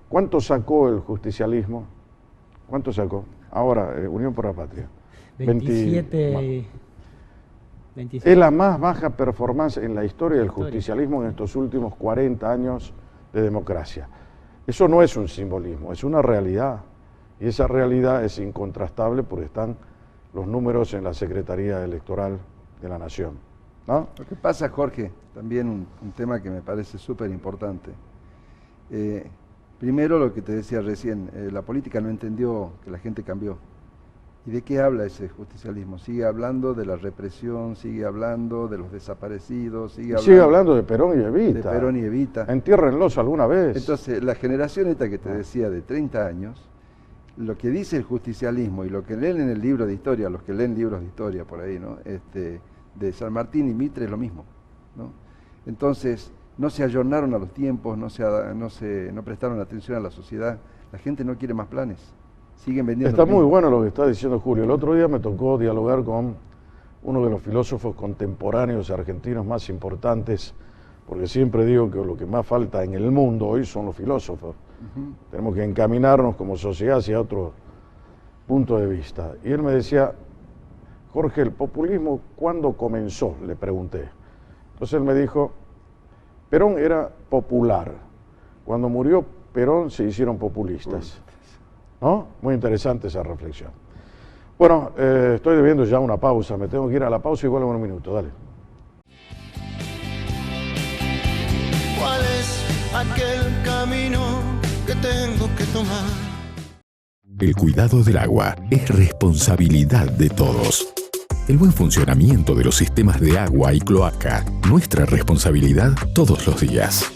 ¿cuánto sacó el justicialismo? ¿Cuánto sacó? Ahora, Unión por la Patria. 27. Es la más baja performance en la historia del justicialismo en estos últimos 40 años de democracia. Eso no es un simbolismo, es una realidad. Y esa realidad es incontrastable porque están los números en la Secretaría Electoral de la Nación, ¿no? Lo que pasa, Jorge, también un tema que me parece súper importante. Primero, lo que te decía recién, la política no entendió que la gente cambió. ¿Y de qué habla ese justicialismo? Sigue hablando de la represión, sigue hablando de los desaparecidos, sigue hablando de Perón y Evita. De Perón y Evita. Entiérrenlos alguna vez. Entonces, la generación esta que te decía de 30 años, lo que dice el justicialismo y lo que leen en el libro de historia, los que leen libros de historia por ahí, ¿no? De San Martín y Mitre es lo mismo, ¿no? Entonces, no se ayornaron a los tiempos, no prestaron atención a la sociedad. La gente no quiere más planes. Siguen vendiendo. Está muy bueno lo que está diciendo Julio. El otro día me tocó dialogar con uno de los filósofos contemporáneos argentinos más importantes, porque siempre digo que lo que más falta en el mundo hoy son los filósofos. Tenemos que encaminarnos como sociedad hacia otro punto de vista. Y él me decía, Jorge, ¿el populismo cuándo comenzó? Le pregunté. Entonces él me dijo, Perón era popular. Cuando murió Perón se hicieron populistas. ¿No? Muy interesante esa reflexión. Bueno, estoy debiendo ya una pausa. Me tengo que ir a la pausa y vuelvo en un minuto. Dale. ¿Cuál es aquel camino que tengo que tomar? El cuidado del agua es responsabilidad de todos. El buen funcionamiento de los sistemas de agua y cloaca, nuestra responsabilidad todos los días.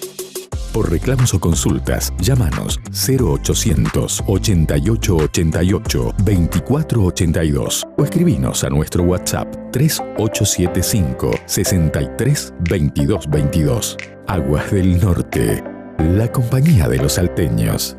Por reclamos o consultas, llámanos 0800 88 88 24 82 o escribinos a nuestro WhatsApp 3875 63 22 22. Aguas del Norte, la compañía de los salteños.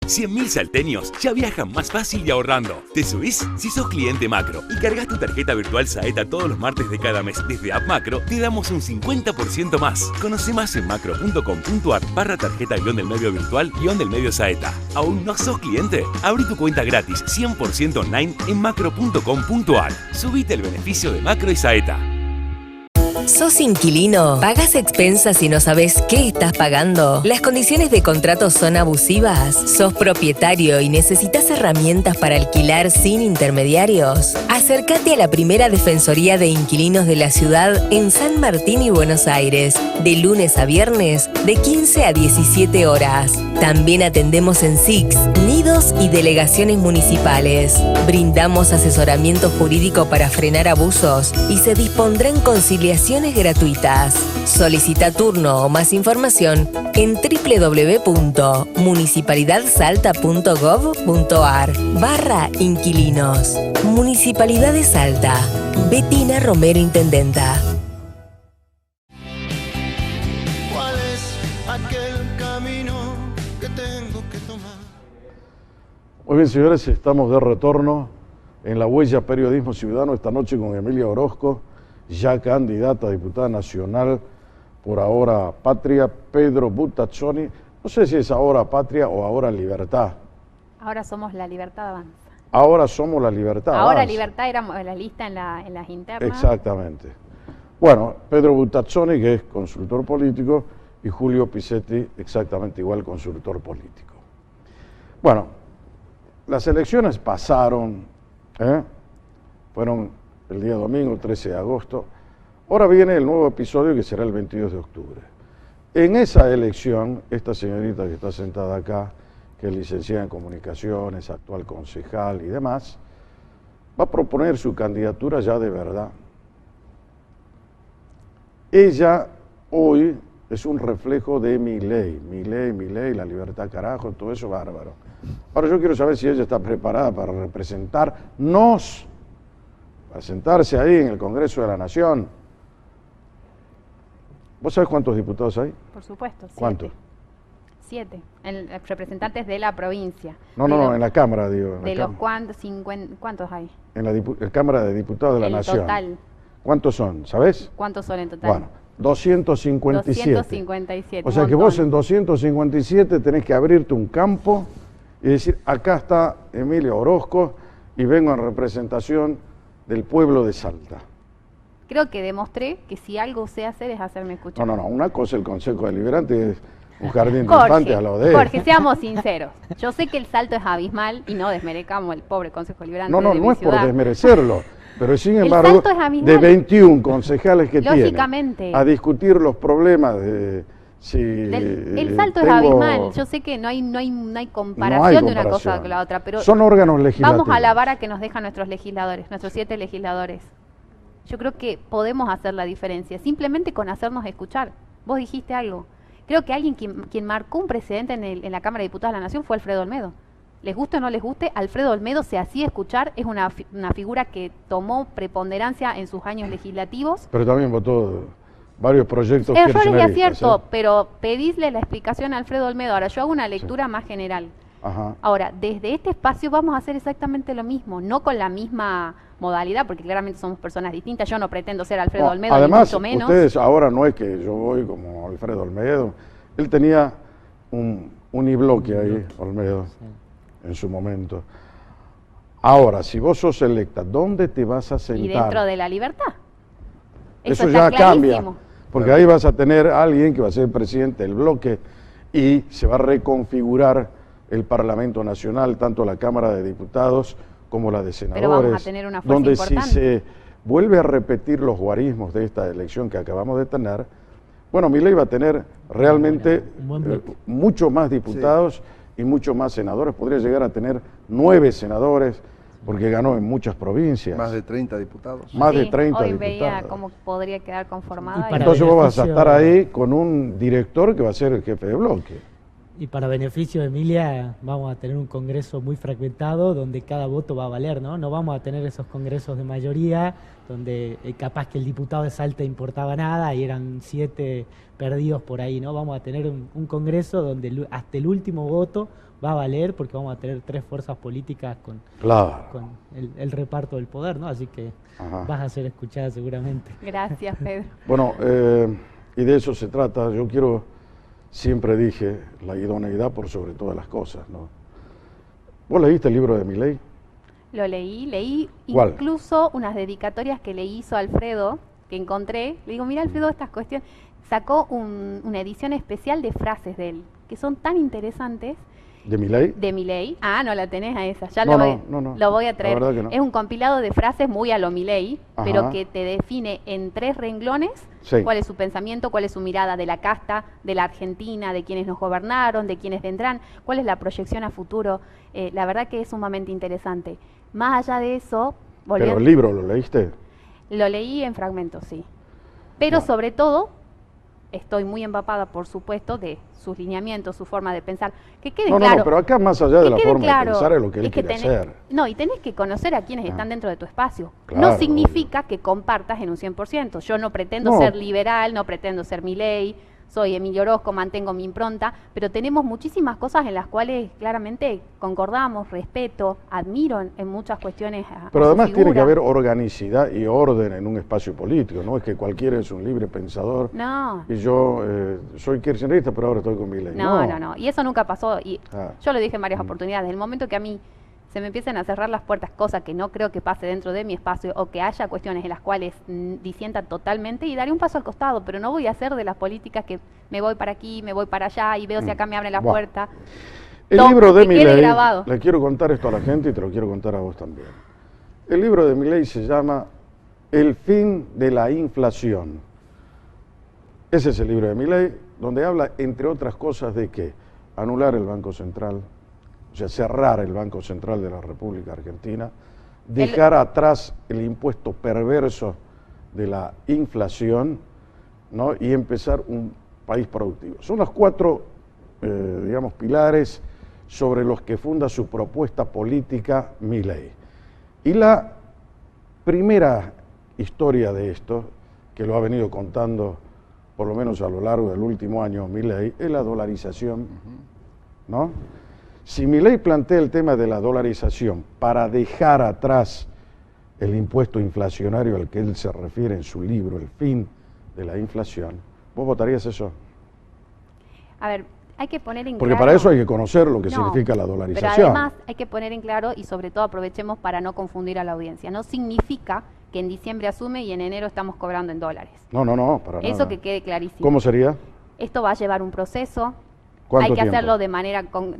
100.000 salteños ya viajan más fácil y ahorrando. ¿Te subís? Si sos cliente Macro y cargas tu tarjeta virtual Saeta todos los martes de cada mes desde App Macro, te damos un 50% más. Conoce más en macro.com.ar/tarjeta-del-medio virtual-del-medio Saeta. ¿Aún no sos cliente? Abrí tu cuenta gratis 100% online en macro.com.ar. Subite el beneficio de Macro y Saeta. ¿Sos inquilino? ¿Pagas expensas y no sabes qué estás pagando? ¿Las condiciones de contrato son abusivas? ¿Sos propietario y necesitas herramientas para alquilar sin intermediarios? Acércate a la primera Defensoría de Inquilinos de la ciudad en San Martín y Buenos Aires, de lunes a viernes, de 15 a 17 horas. También atendemos en SIX, nidos y delegaciones municipales. Brindamos asesoramiento jurídico para frenar abusos y se dispondrán conciliaciones gratuitas. Solicita turno o más información en www.municipalidadsalta.gov.ar/inquilinos. Municipalidad de Salta. Betina Romero, Intendenta. ¿Cuál es aquel camino que tengo que tomar? Muy bien, señores, estamos de retorno en La Huella Periodismo Ciudadano esta noche con Emilia Orozco, ya candidata a diputada nacional por Ahora Patria, Pedro Buttazzoni. No sé si es Ahora Patria o Ahora Libertad. Ahora somos La Libertad Avanza. Ahora somos La Libertad Ahora Avanza. Libertad era la lista en las internas. Exactamente. Bueno, Pedro Buttazzoni, que es consultor político, y Julio Pisetti, exactamente igual, consultor político. Bueno, las elecciones pasaron, fueron el día domingo, 13 de agosto. Ahora viene el nuevo episodio que será el 22 de octubre. En esa elección, esta señorita que está sentada acá, que es licenciada en comunicaciones, actual concejal y demás, va a proponer su candidatura ya de verdad. Ella hoy es un reflejo de Milei, la libertad carajo, todo eso bárbaro. Ahora yo quiero saber si ella está preparada para representarnos, para sentarse ahí en el Congreso de la Nación. ¿Vos sabés cuántos diputados hay? Por supuesto. 7. ¿Cuántos? 7. Representantes de la provincia. No, en la Cámara, digo. De los ¿cuántos hay? En la Cámara de Diputados de la Nación. Total. ¿Cuántos son? ¿Sabés? ¿Cuántos son en total? Bueno, 257. 257. O sea que vos en 257 tenés que abrirte un campo y decir, acá está Emilio Orozco y vengo en representación del pueblo de Salta. Creo que demostré que si algo sé hacer es hacerme escuchar. No, una cosa el Consejo Deliberante es un jardín de infantes a lo de... Jorge, seamos sinceros. Yo sé que el salto es abismal y no desmerezcamos el pobre Consejo Deliberante No, de mi no es por ciudad. desmerecerlo, pero sin El embargo, salto es abismal. de 21 concejales que Lógicamente. tienen a discutir los problemas de... Si el salto es tengo- abismal. Yo sé que no hay comparación de una cosa comparación. con la otra, pero Son órganos legislativos. vamos a la vara que nos dejan nuestros legisladores, nuestros 7 legisladores. Yo creo que podemos hacer la diferencia, simplemente con hacernos escuchar. Vos dijiste algo. Creo que alguien quien marcó un precedente en la Cámara de Diputados de la Nación fue Alfredo Olmedo. Les guste o no les guste, Alfredo Olmedo se hacía escuchar, es una figura que tomó preponderancia en sus años legislativos. Pero también votó varios proyectos Errores y kirchneristas, acierto, ¿eh? pero pedísle la explicación a Alfredo Olmedo. Ahora, yo hago una lectura más general. Ajá. Ahora, desde este espacio vamos a hacer exactamente lo mismo, no con la misma modalidad, porque claramente somos personas distintas. Yo no pretendo ser Alfredo No, Olmedo, además, ni mucho menos. ustedes ahora no es que yo voy como Alfredo Olmedo. Él tenía un unibloque ahí, Olmedo, en su momento. Ahora, si vos sos electa, ¿dónde te vas a sentar? Y dentro de la libertad. Eso está ya cambia, clarísimo. porque ahí vas a tener a alguien que va a ser presidente del bloque y se va a reconfigurar el Parlamento Nacional, tanto la Cámara de Diputados como la de Senadores, Pero vamos a tener una fuerza donde importante. si se vuelve a repetir los guarismos de esta elección que acabamos de tener, bueno, Milei va a tener realmente mucho más diputados y mucho más senadores, podría llegar a tener 9 senadores, porque ganó en muchas provincias. Más de 30 diputados. Más de Sí, 30 hoy diputados. veía cómo podría quedar conformada. Entonces vos vas a estar ahí con un director que va a ser el jefe de bloque. Y para beneficio de Emilia vamos a tener un congreso muy fragmentado donde cada voto va a valer, ¿no? No vamos a tener esos congresos de mayoría donde capaz que el diputado de Salta importaba nada y eran 7 perdidos por ahí, ¿no? Vamos a tener un congreso donde hasta el último voto va a valer porque vamos a tener 3 fuerzas políticas con el reparto del poder, ¿no? Así que vas a ser escuchada seguramente. Gracias, Pedro. Bueno, y de eso se trata. Yo siempre dije, la idoneidad por sobre todas las cosas, ¿no? ¿Vos leíste el libro de Milei? Lo leí ¿Cuál? incluso unas dedicatorias que le hizo Alfredo, que encontré. Le digo, mira Alfredo, estas cuestiones. Sacó una edición especial de frases de él, que son tan interesantes. ¿De Milei? De Milei. Ah, no la tenés a esa. Ya No, lo voy a la traer. verdad que no. Es un compilado de frases muy a lo Milei, Ajá. pero que te define en 3 renglones Sí. cuál es su pensamiento, cuál es su mirada de la casta, de la Argentina, de quienes nos gobernaron, de quienes vendrán, cuál es la proyección a futuro. La verdad que es sumamente interesante. Más allá de eso, ¿Pero el libro lo leíste? lo leí en fragmentos, sí. Pero sobre todo, estoy muy empapada, por supuesto, de sus lineamientos, su forma de pensar. Que quede claro. No, pero acá más allá de que la quede forma claro, de pensar es lo que él es que quiere tenés- hacer. No, y tenés que conocer a quienes están dentro de tu espacio. Claro, No significa que compartas en un 100%. Yo no pretendo No. ser liberal, no pretendo ser Milei, soy Emilio Orozco, mantengo mi impronta, pero tenemos muchísimas cosas en las cuales claramente concordamos, respeto, admiro en muchas cuestiones a Pero su además tiene que figura. haber organicidad y orden en un espacio político, no es que cualquiera es un libre pensador No. y yo soy kirchnerista pero ahora estoy con Milei. No. Y eso nunca pasó. Y Ah. yo lo dije en varias oportunidades. El momento que a mí se me empiecen a cerrar las puertas, cosa que no creo que pase dentro de mi espacio, o que haya cuestiones en las cuales disientan totalmente, y daré un paso al costado, pero no voy a hacer de las políticas que me voy para aquí, me voy para allá, y veo si acá me abren la Buah. puerta. El libro de que quede Milei, grabado. le quiero contar esto a la gente y te lo quiero contar a vos también. El libro de Milei se llama El fin de la inflación. Ese es el libro de Milei, donde habla, entre otras cosas, de que anular el Banco Central, o sea, cerrar el Banco Central de la República Argentina, dejar atrás el impuesto perverso de la inflación, ¿no? Y empezar un país productivo. Son los 4, digamos, pilares sobre los que funda su propuesta política Milei. Y la primera historia de esto, que lo ha venido contando por lo menos a lo largo del último año Milei, es la dolarización, ¿no? Si Milei plantea el tema de la dolarización para dejar atrás el impuesto inflacionario al que él se refiere en su libro, El fin de la inflación, ¿vos votarías eso? A ver, hay que poner en Porque claro... para eso hay que conocer lo que No, significa la dolarización. Pero además hay que poner en claro, y sobre todo aprovechemos para no confundir a la audiencia, no significa que en diciembre asume y en enero estamos cobrando en dólares. No, para nada. Eso que quede clarísimo. ¿Cómo sería? Esto va a llevar un proceso, ¿Cuánto hay que tiempo? hacerlo de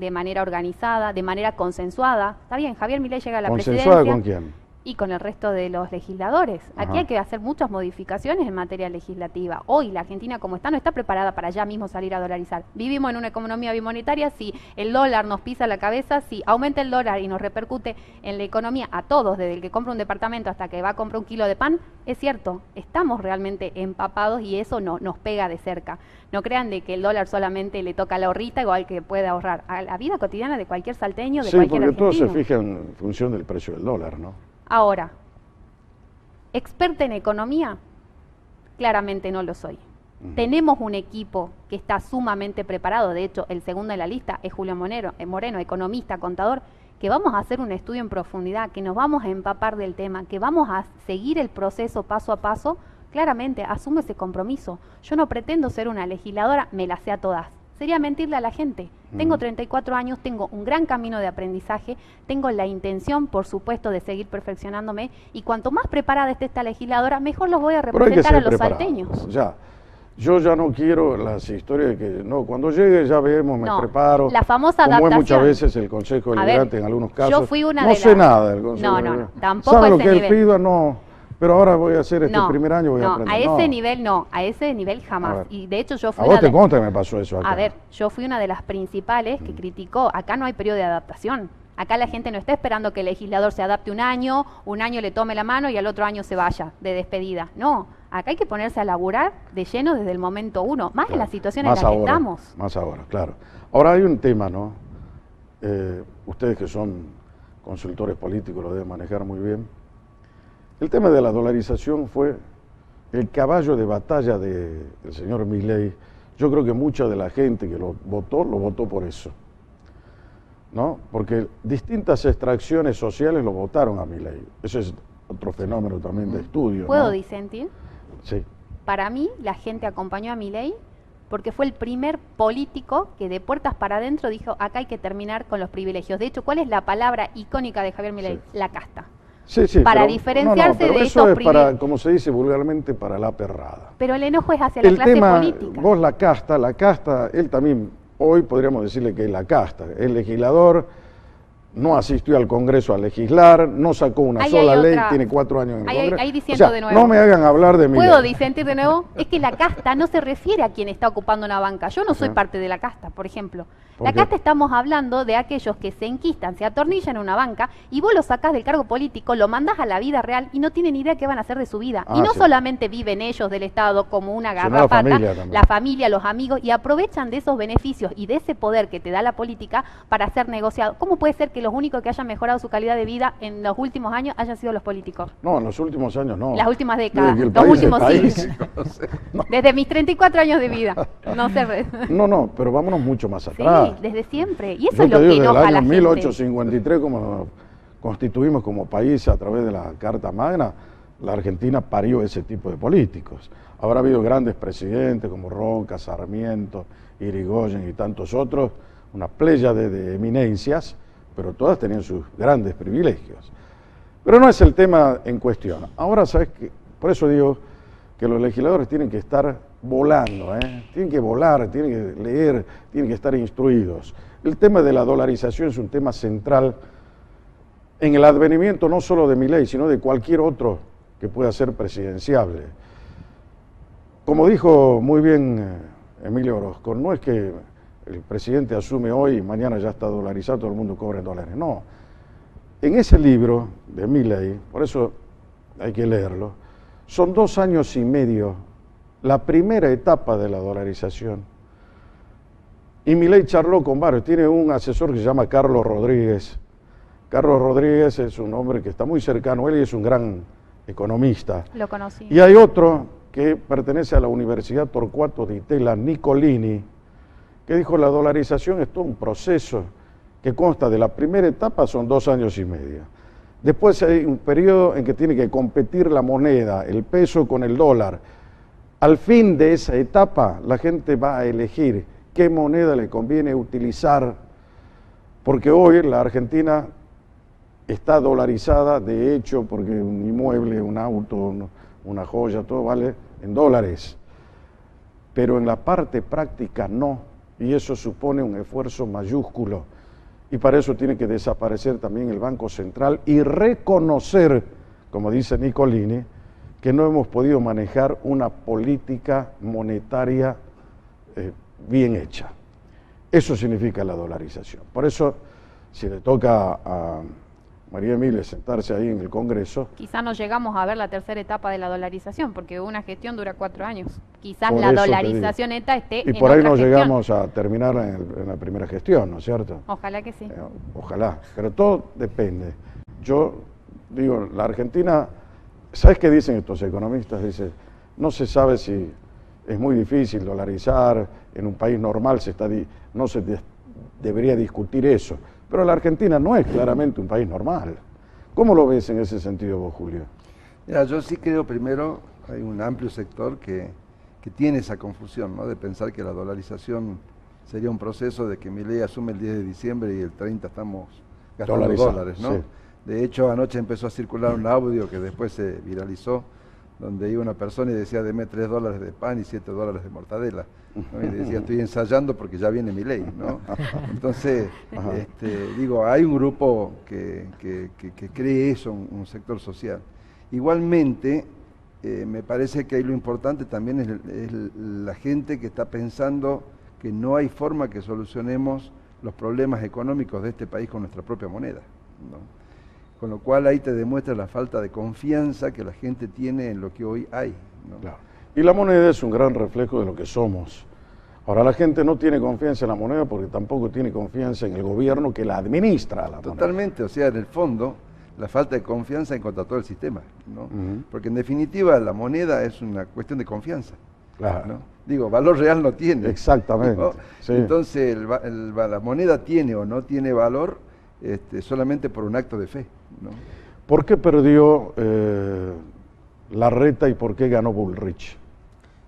manera organizada, de manera consensuada. Está bien, Javier Milei llega a la ¿Consensuada presidencia. con quién? Y con el resto de los legisladores. Aquí Ajá. hay que hacer muchas modificaciones en materia legislativa. Hoy la Argentina como está no está preparada para ya mismo salir a dolarizar. Vivimos en una economía bimonetaria, si el dólar nos pisa la cabeza, si aumenta el dólar y nos repercute en la economía a todos, desde el que compra un departamento hasta que va a comprar un kilo de pan, es cierto, estamos realmente empapados y eso nos pega de cerca. No crean de que el dólar solamente le toca a la ahorrita igual que puede ahorrar. A la vida cotidiana de cualquier salteño, de Sí, cualquier porque todo argentino. se fija en función del precio del dólar, ¿no? Ahora, ¿experta en economía? Claramente no lo soy. Tenemos un equipo que está sumamente preparado, de hecho el segundo en la lista es Julio Moreno, economista, contador, que vamos a hacer un estudio en profundidad, que nos vamos a empapar del tema, que vamos a seguir el proceso paso a paso. Claramente asumo ese compromiso. Yo no pretendo ser una legisladora, me las sé a todas. Sería mentirle a la gente. Tengo 34 años, tengo un gran camino de aprendizaje, tengo la intención, por supuesto, de seguir perfeccionándome y cuanto más preparada esté esta legisladora, mejor los voy a Pero hay que representar ser a los preparados. salteños. Ya. Yo ya no quiero las historias de que, no, cuando llegue ya vemos, me No, preparo. la famosa como adaptación. es muchas veces el Consejo A ver, Deliberante en algunos casos. yo fui una no de sé las- nada del Consejo No, Deliberante. tampoco ¿Sabe a lo ese que él nivel. pida? No. Pero ahora voy a hacer No, primer año, voy a no, aprender. a ese No. nivel no, a ese nivel jamás. A ver. Y de hecho yo fui A vos una te de... consta que me pasó eso acá. A ver, yo fui una de las principales que criticó, acá no hay periodo de adaptación. Acá la gente no está esperando que el legislador se adapte un año le tome la mano y al otro año se vaya de despedida. No, acá hay que ponerse a laburar de lleno desde el momento uno, más en la situación en la que estamos. Más ahora, claro. Ahora hay un tema, ¿no? Ustedes que son consultores políticos lo deben manejar muy bien. El tema de la dolarización fue el caballo de batalla del señor Milei. Yo creo que mucha de la gente que lo votó por eso, ¿no? Porque distintas extracciones sociales lo votaron a Milei. Ese es otro fenómeno también de estudio, ¿Puedo ¿no? disentir? Sí. Para mí, la gente acompañó a Milei porque fue el primer político que de puertas para adentro dijo, acá hay que terminar con los privilegios. De hecho, ¿cuál es la palabra icónica de Javier Milei? Sí. La casta. Sí, Para pero- diferenciarse pero de eso estos es para, privilegios. como se dice vulgarmente, para la perrada. Pero el enojo es hacia la El clase tema, política. vos la casta, él también, hoy podríamos decirle que es la casta. El legislador no asistió al Congreso a legislar, no sacó una Ahí sola hay ley, otra- tiene 4 años en el ahí Congreso. diciendo O sea, de nuevo. no me hagan hablar de Milei. ¿Puedo disentir de nuevo? Es que la casta no se refiere a quien está ocupando una banca. Yo no soy Ajá. parte de la casta, por ejemplo. ¿Por La qué? casta estamos hablando de aquellos que se enquistan, se atornillan en una banca y vos lo sacás del cargo político, lo mandás a la vida real y no tienen idea qué van a hacer de su vida. Ah, y no sí. solamente viven ellos del Estado como una Sino la garrapata, familia también. la familia, los amigos, y aprovechan de esos beneficios y de ese poder que te da la política para hacer negociado. ¿Cómo puede ser que los únicos que hayan mejorado su calidad de vida en los últimos años hayan sido los políticos? No, en los últimos años no. Las últimas décadas, Desde que el los país últimos es país, siglos. no sé, no. Desde mis 34 años de vida. No sé. No, pero vámonos mucho más Sí, atrás. desde siempre. Y eso Yo es lo te digo, que desde el enoja a la año gente. 1853, como nos constituimos como país a través de la Carta Magna, la Argentina parió ese tipo de políticos. Habrá habido grandes presidentes como Roca, Sarmiento, Irigoyen y tantos otros, una pléyade de eminencias, pero todas tenían sus grandes privilegios. Pero no es el tema en cuestión. Ahora, ¿sabes qué? Por eso digo que los legisladores tienen que estar volando, tienen que volar, tienen que leer, tienen que estar instruidos. El tema de la dolarización es un tema central en el advenimiento no solo de Milei, sino de cualquier otro que pueda ser presidenciable. Como dijo muy bien Emilio Orozco, no es que el presidente asume hoy y mañana ya está dolarizado, todo el mundo cobra en dólares. No. En ese libro de Milei, por eso hay que leerlo, son 2 años y medio la primera etapa de la dolarización. Y Milei charló con varios. Tiene un asesor que se llama Carlos Rodríguez. Carlos Rodríguez es un hombre que está muy cercano a él y es un gran economista. Lo conocí. Y hay otro que pertenece a la Universidad Torcuato Di Tella, Nicolini, que dijo la dolarización es todo un proceso que consta de la primera etapa, son 2 años y medio. Después hay un periodo en que tiene que competir la moneda, el peso con el dólar. Al fin de esa etapa, la gente va a elegir qué moneda le conviene utilizar, porque hoy la Argentina está dolarizada, de hecho, porque un inmueble, un auto, una joya, todo vale en dólares. Pero en la parte práctica no, y eso supone un esfuerzo mayúsculo. Y para eso tiene que desaparecer también el Banco Central y reconocer, como dice Nicolini, que no hemos podido manejar una política monetaria bien hecha. Eso significa la dolarización. Por eso, si le toca a María Emilia sentarse ahí en el Congreso... Quizás no llegamos a ver la tercera etapa de la dolarización, porque una gestión dura 4 años. Quizás Por la eso te dolarización neta esté Y en por ahí otra no gestión. llegamos a terminar en la primera gestión, ¿no es cierto? Ojalá que sí. Ojalá, pero todo depende. Yo digo, la Argentina, ¿sabes qué dicen estos economistas? Dicen, no se sabe si es muy difícil dolarizar, en un país normal no se debería discutir eso, pero la Argentina no es claramente un país normal. ¿Cómo lo ves en ese sentido vos, Julio? Mira, yo sí creo, primero, hay un amplio sector que tiene esa confusión, ¿no? De pensar que la dolarización sería un proceso de que Milei asume el 10 de diciembre y el 30 estamos gastando dólares, ¿no? Sí. De hecho, anoche empezó a circular un audio que después se viralizó, donde iba una persona y decía, deme $3 de pan y $7 de mortadela, ¿no? Y decía, estoy ensayando porque ya viene Milei, ¿no? Entonces, digo, hay un grupo que cree eso, un sector social. Igualmente, me parece que ahí lo importante también es la gente que está pensando que no hay forma que solucionemos los problemas económicos de este país con nuestra propia moneda, ¿no? Con lo cual ahí te demuestra la falta de confianza que la gente tiene en lo que hoy hay, ¿no? Claro. Y la moneda es un gran reflejo de lo que somos. Ahora, la gente no tiene confianza en la moneda porque tampoco tiene confianza en el gobierno que la administra la moneda. Totalmente, o sea, en el fondo, la falta de confianza en cuanto a todo el sistema, ¿no? Porque en definitiva la moneda es una cuestión de confianza, Claro. ¿no? Digo, valor real no tiene. Exactamente. ¿no? Sí. Entonces, la moneda tiene o no tiene valor solamente por un acto de fe, ¿no? ¿Por qué perdió Larreta y por qué ganó Bullrich?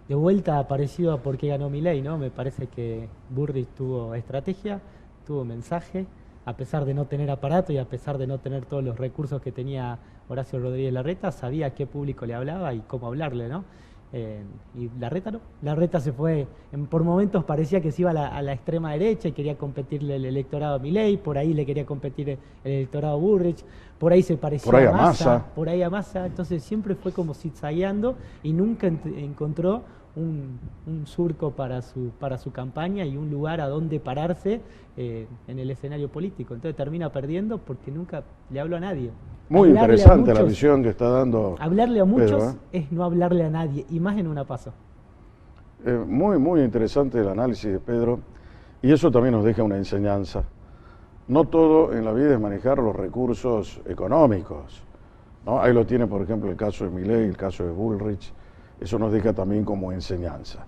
De vuelta parecido a por qué ganó Milei, ¿no? Me parece que Bullrich tuvo estrategia, tuvo mensaje, a pesar de no tener aparato y a pesar de no tener todos los recursos que tenía Horacio Rodríguez Larreta, sabía a qué público le hablaba y cómo hablarle, ¿no? Y Larreta no. Larreta se fue, por momentos parecía que se iba a la extrema derecha y quería competirle el electorado a Milei, por ahí le quería competir el electorado a Bullrich, por ahí se parecía por ahí a Massa, Massa. por ahí a Massa, entonces siempre fue como zigzagueando y nunca encontró un surco para su campaña y un lugar a donde pararse en el escenario político. Entonces termina perdiendo porque nunca le habló a nadie. Muy Hablarle interesante a la muchos, visión que está dando hablarle a muchos Pedro, es no hablarle a nadie, y más en una PASO. Muy interesante el análisis de Pedro, y eso también nos deja una enseñanza. No todo en la vida es manejar los recursos económicos, ¿no? Ahí lo tiene, por ejemplo, el caso de Milei, el caso de Bullrich. Eso nos deja también como enseñanza.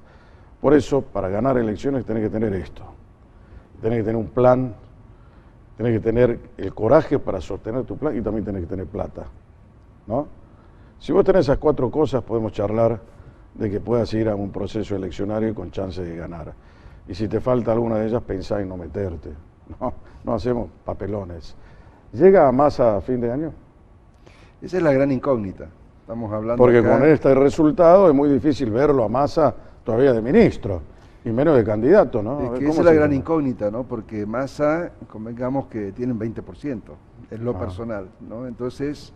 Por eso, para ganar elecciones tenés que tener esto. Tenés que tener un plan, tenés que tener el coraje para sostener tu plan y también tenés que tener plata, ¿no? Si vos tenés esas 4 cosas, podemos charlar de que puedas ir a un proceso eleccionario con chance de ganar. Y si te falta alguna de ellas, pensá en no meterte. No hacemos papelones. ¿Llega a Massa a fin de año? Esa es la gran incógnita. Estamos hablando Porque acá, con este resultado es muy difícil verlo a Massa todavía de ministro, y menos de candidato, ¿no? Es que ¿Cómo esa es la se gran llama? incógnita, ¿no? Porque Massa, convengamos que tienen 20%, es lo Ah. personal, ¿no? Entonces,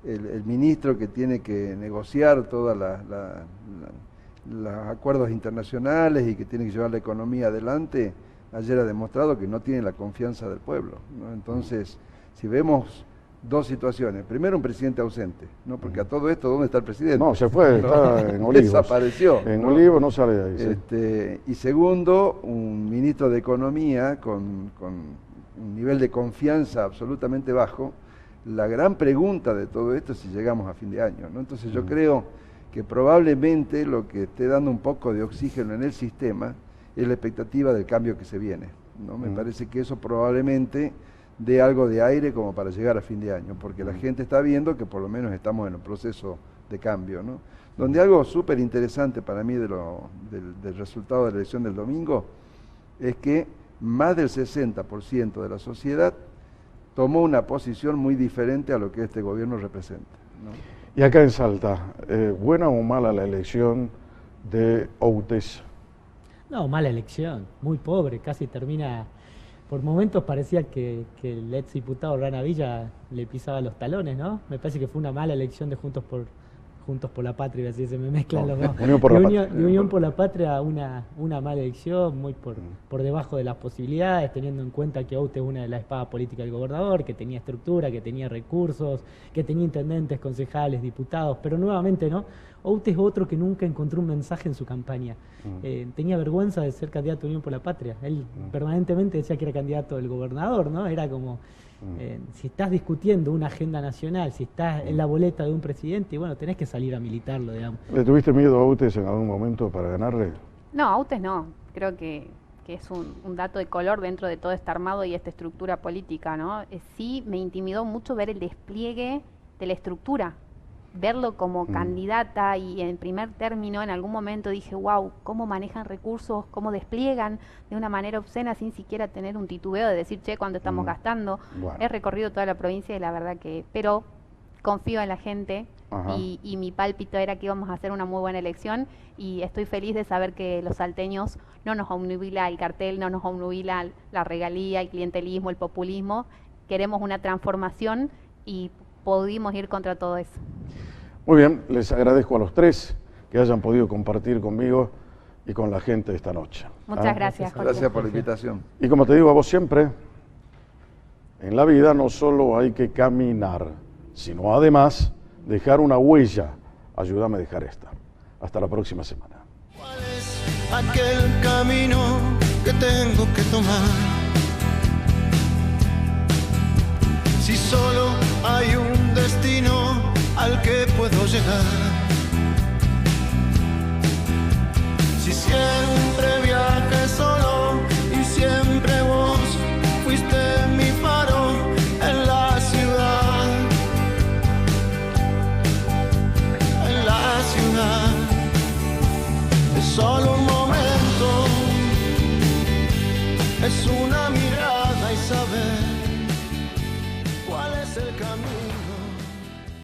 el ministro que tiene que negociar todos los acuerdos internacionales y que tiene que llevar la economía adelante, ayer ha demostrado que no tiene la confianza del pueblo, ¿no? Entonces, si vemos 2 situaciones. Primero, un presidente ausente, ¿no? Porque a todo esto, ¿dónde está el presidente? No, se fue, está en Olivos. Desapareció. En ¿no? Olivos no sale de ahí. Sí. Y segundo, un ministro de Economía con un nivel de confianza absolutamente bajo. La gran pregunta de todo esto es si llegamos a fin de año, ¿no? Entonces yo creo que probablemente lo que esté dando un poco de oxígeno en el sistema es la expectativa del cambio que se viene, ¿no? Me parece que eso probablemente dé algo de aire como para llegar a fin de año, porque la gente está viendo que por lo menos estamos en un proceso de cambio, ¿no? Donde algo súper interesante para mí del resultado de la elección del domingo es que más del 60% de la sociedad tomó una posición muy diferente a lo que este gobierno representa, ¿no? Y acá en Salta, ¿buena o mala la elección de Outes? No, mala elección, muy pobre, casi termina... Por momentos parecía que el ex diputado Rana Villa le pisaba los talones, ¿no? Me parece que fue una mala elección de Juntos por la Patria, así se me mezclan los dos. Unión por la Patria. Unión por la Patria, una mala elección, muy por debajo de las posibilidades, teniendo en cuenta que Outes es una de las espadas políticas del gobernador, que tenía estructura, que tenía recursos, que tenía intendentes, concejales, diputados, pero nuevamente, ¿no? Outes es otro que nunca encontró un mensaje en su campaña. Tenía vergüenza de ser candidato a Unión por la Patria. Él permanentemente decía que era candidato del gobernador, ¿no? Era como... si estás discutiendo una agenda nacional, si estás en la boleta de un presidente, bueno, tenés que salir a militarlo, digamos. ¿Le tuviste miedo a Outes en algún momento para ganarle? No, Outes no. Creo que es un dato de color dentro de todo este armado y esta estructura política, ¿no? Sí me intimidó mucho ver el despliegue de la estructura, verlo como candidata, y en primer término en algún momento dije, wow, cómo manejan recursos, cómo despliegan de una manera obscena sin siquiera tener un titubeo de decir, che, ¿cuánto estamos gastando? Bueno. He recorrido toda la provincia y la verdad que... Pero confío en la gente y mi pálpito era que íbamos a hacer una muy buena elección, y estoy feliz de saber que los salteños no nos obnubila el cartel, no nos obnubila la regalía, el clientelismo, el populismo. Queremos una transformación y pudimos ir contra todo eso. Muy bien, les agradezco a los tres que hayan podido compartir conmigo y con la gente esta noche. Muchas gracias, Jorge. Gracias por la invitación. Y como te digo a vos siempre, en la vida no solo hay que caminar, sino además dejar una huella. Ayúdame a dejar esta. Hasta la próxima semana. ¿Cuál es aquel camino que tengo que tomar? Si solo hay un destino al que puedo llegar. Si siempre viajé solo y siempre vos fuiste mi faro en la ciudad. En la ciudad es solo un momento, es una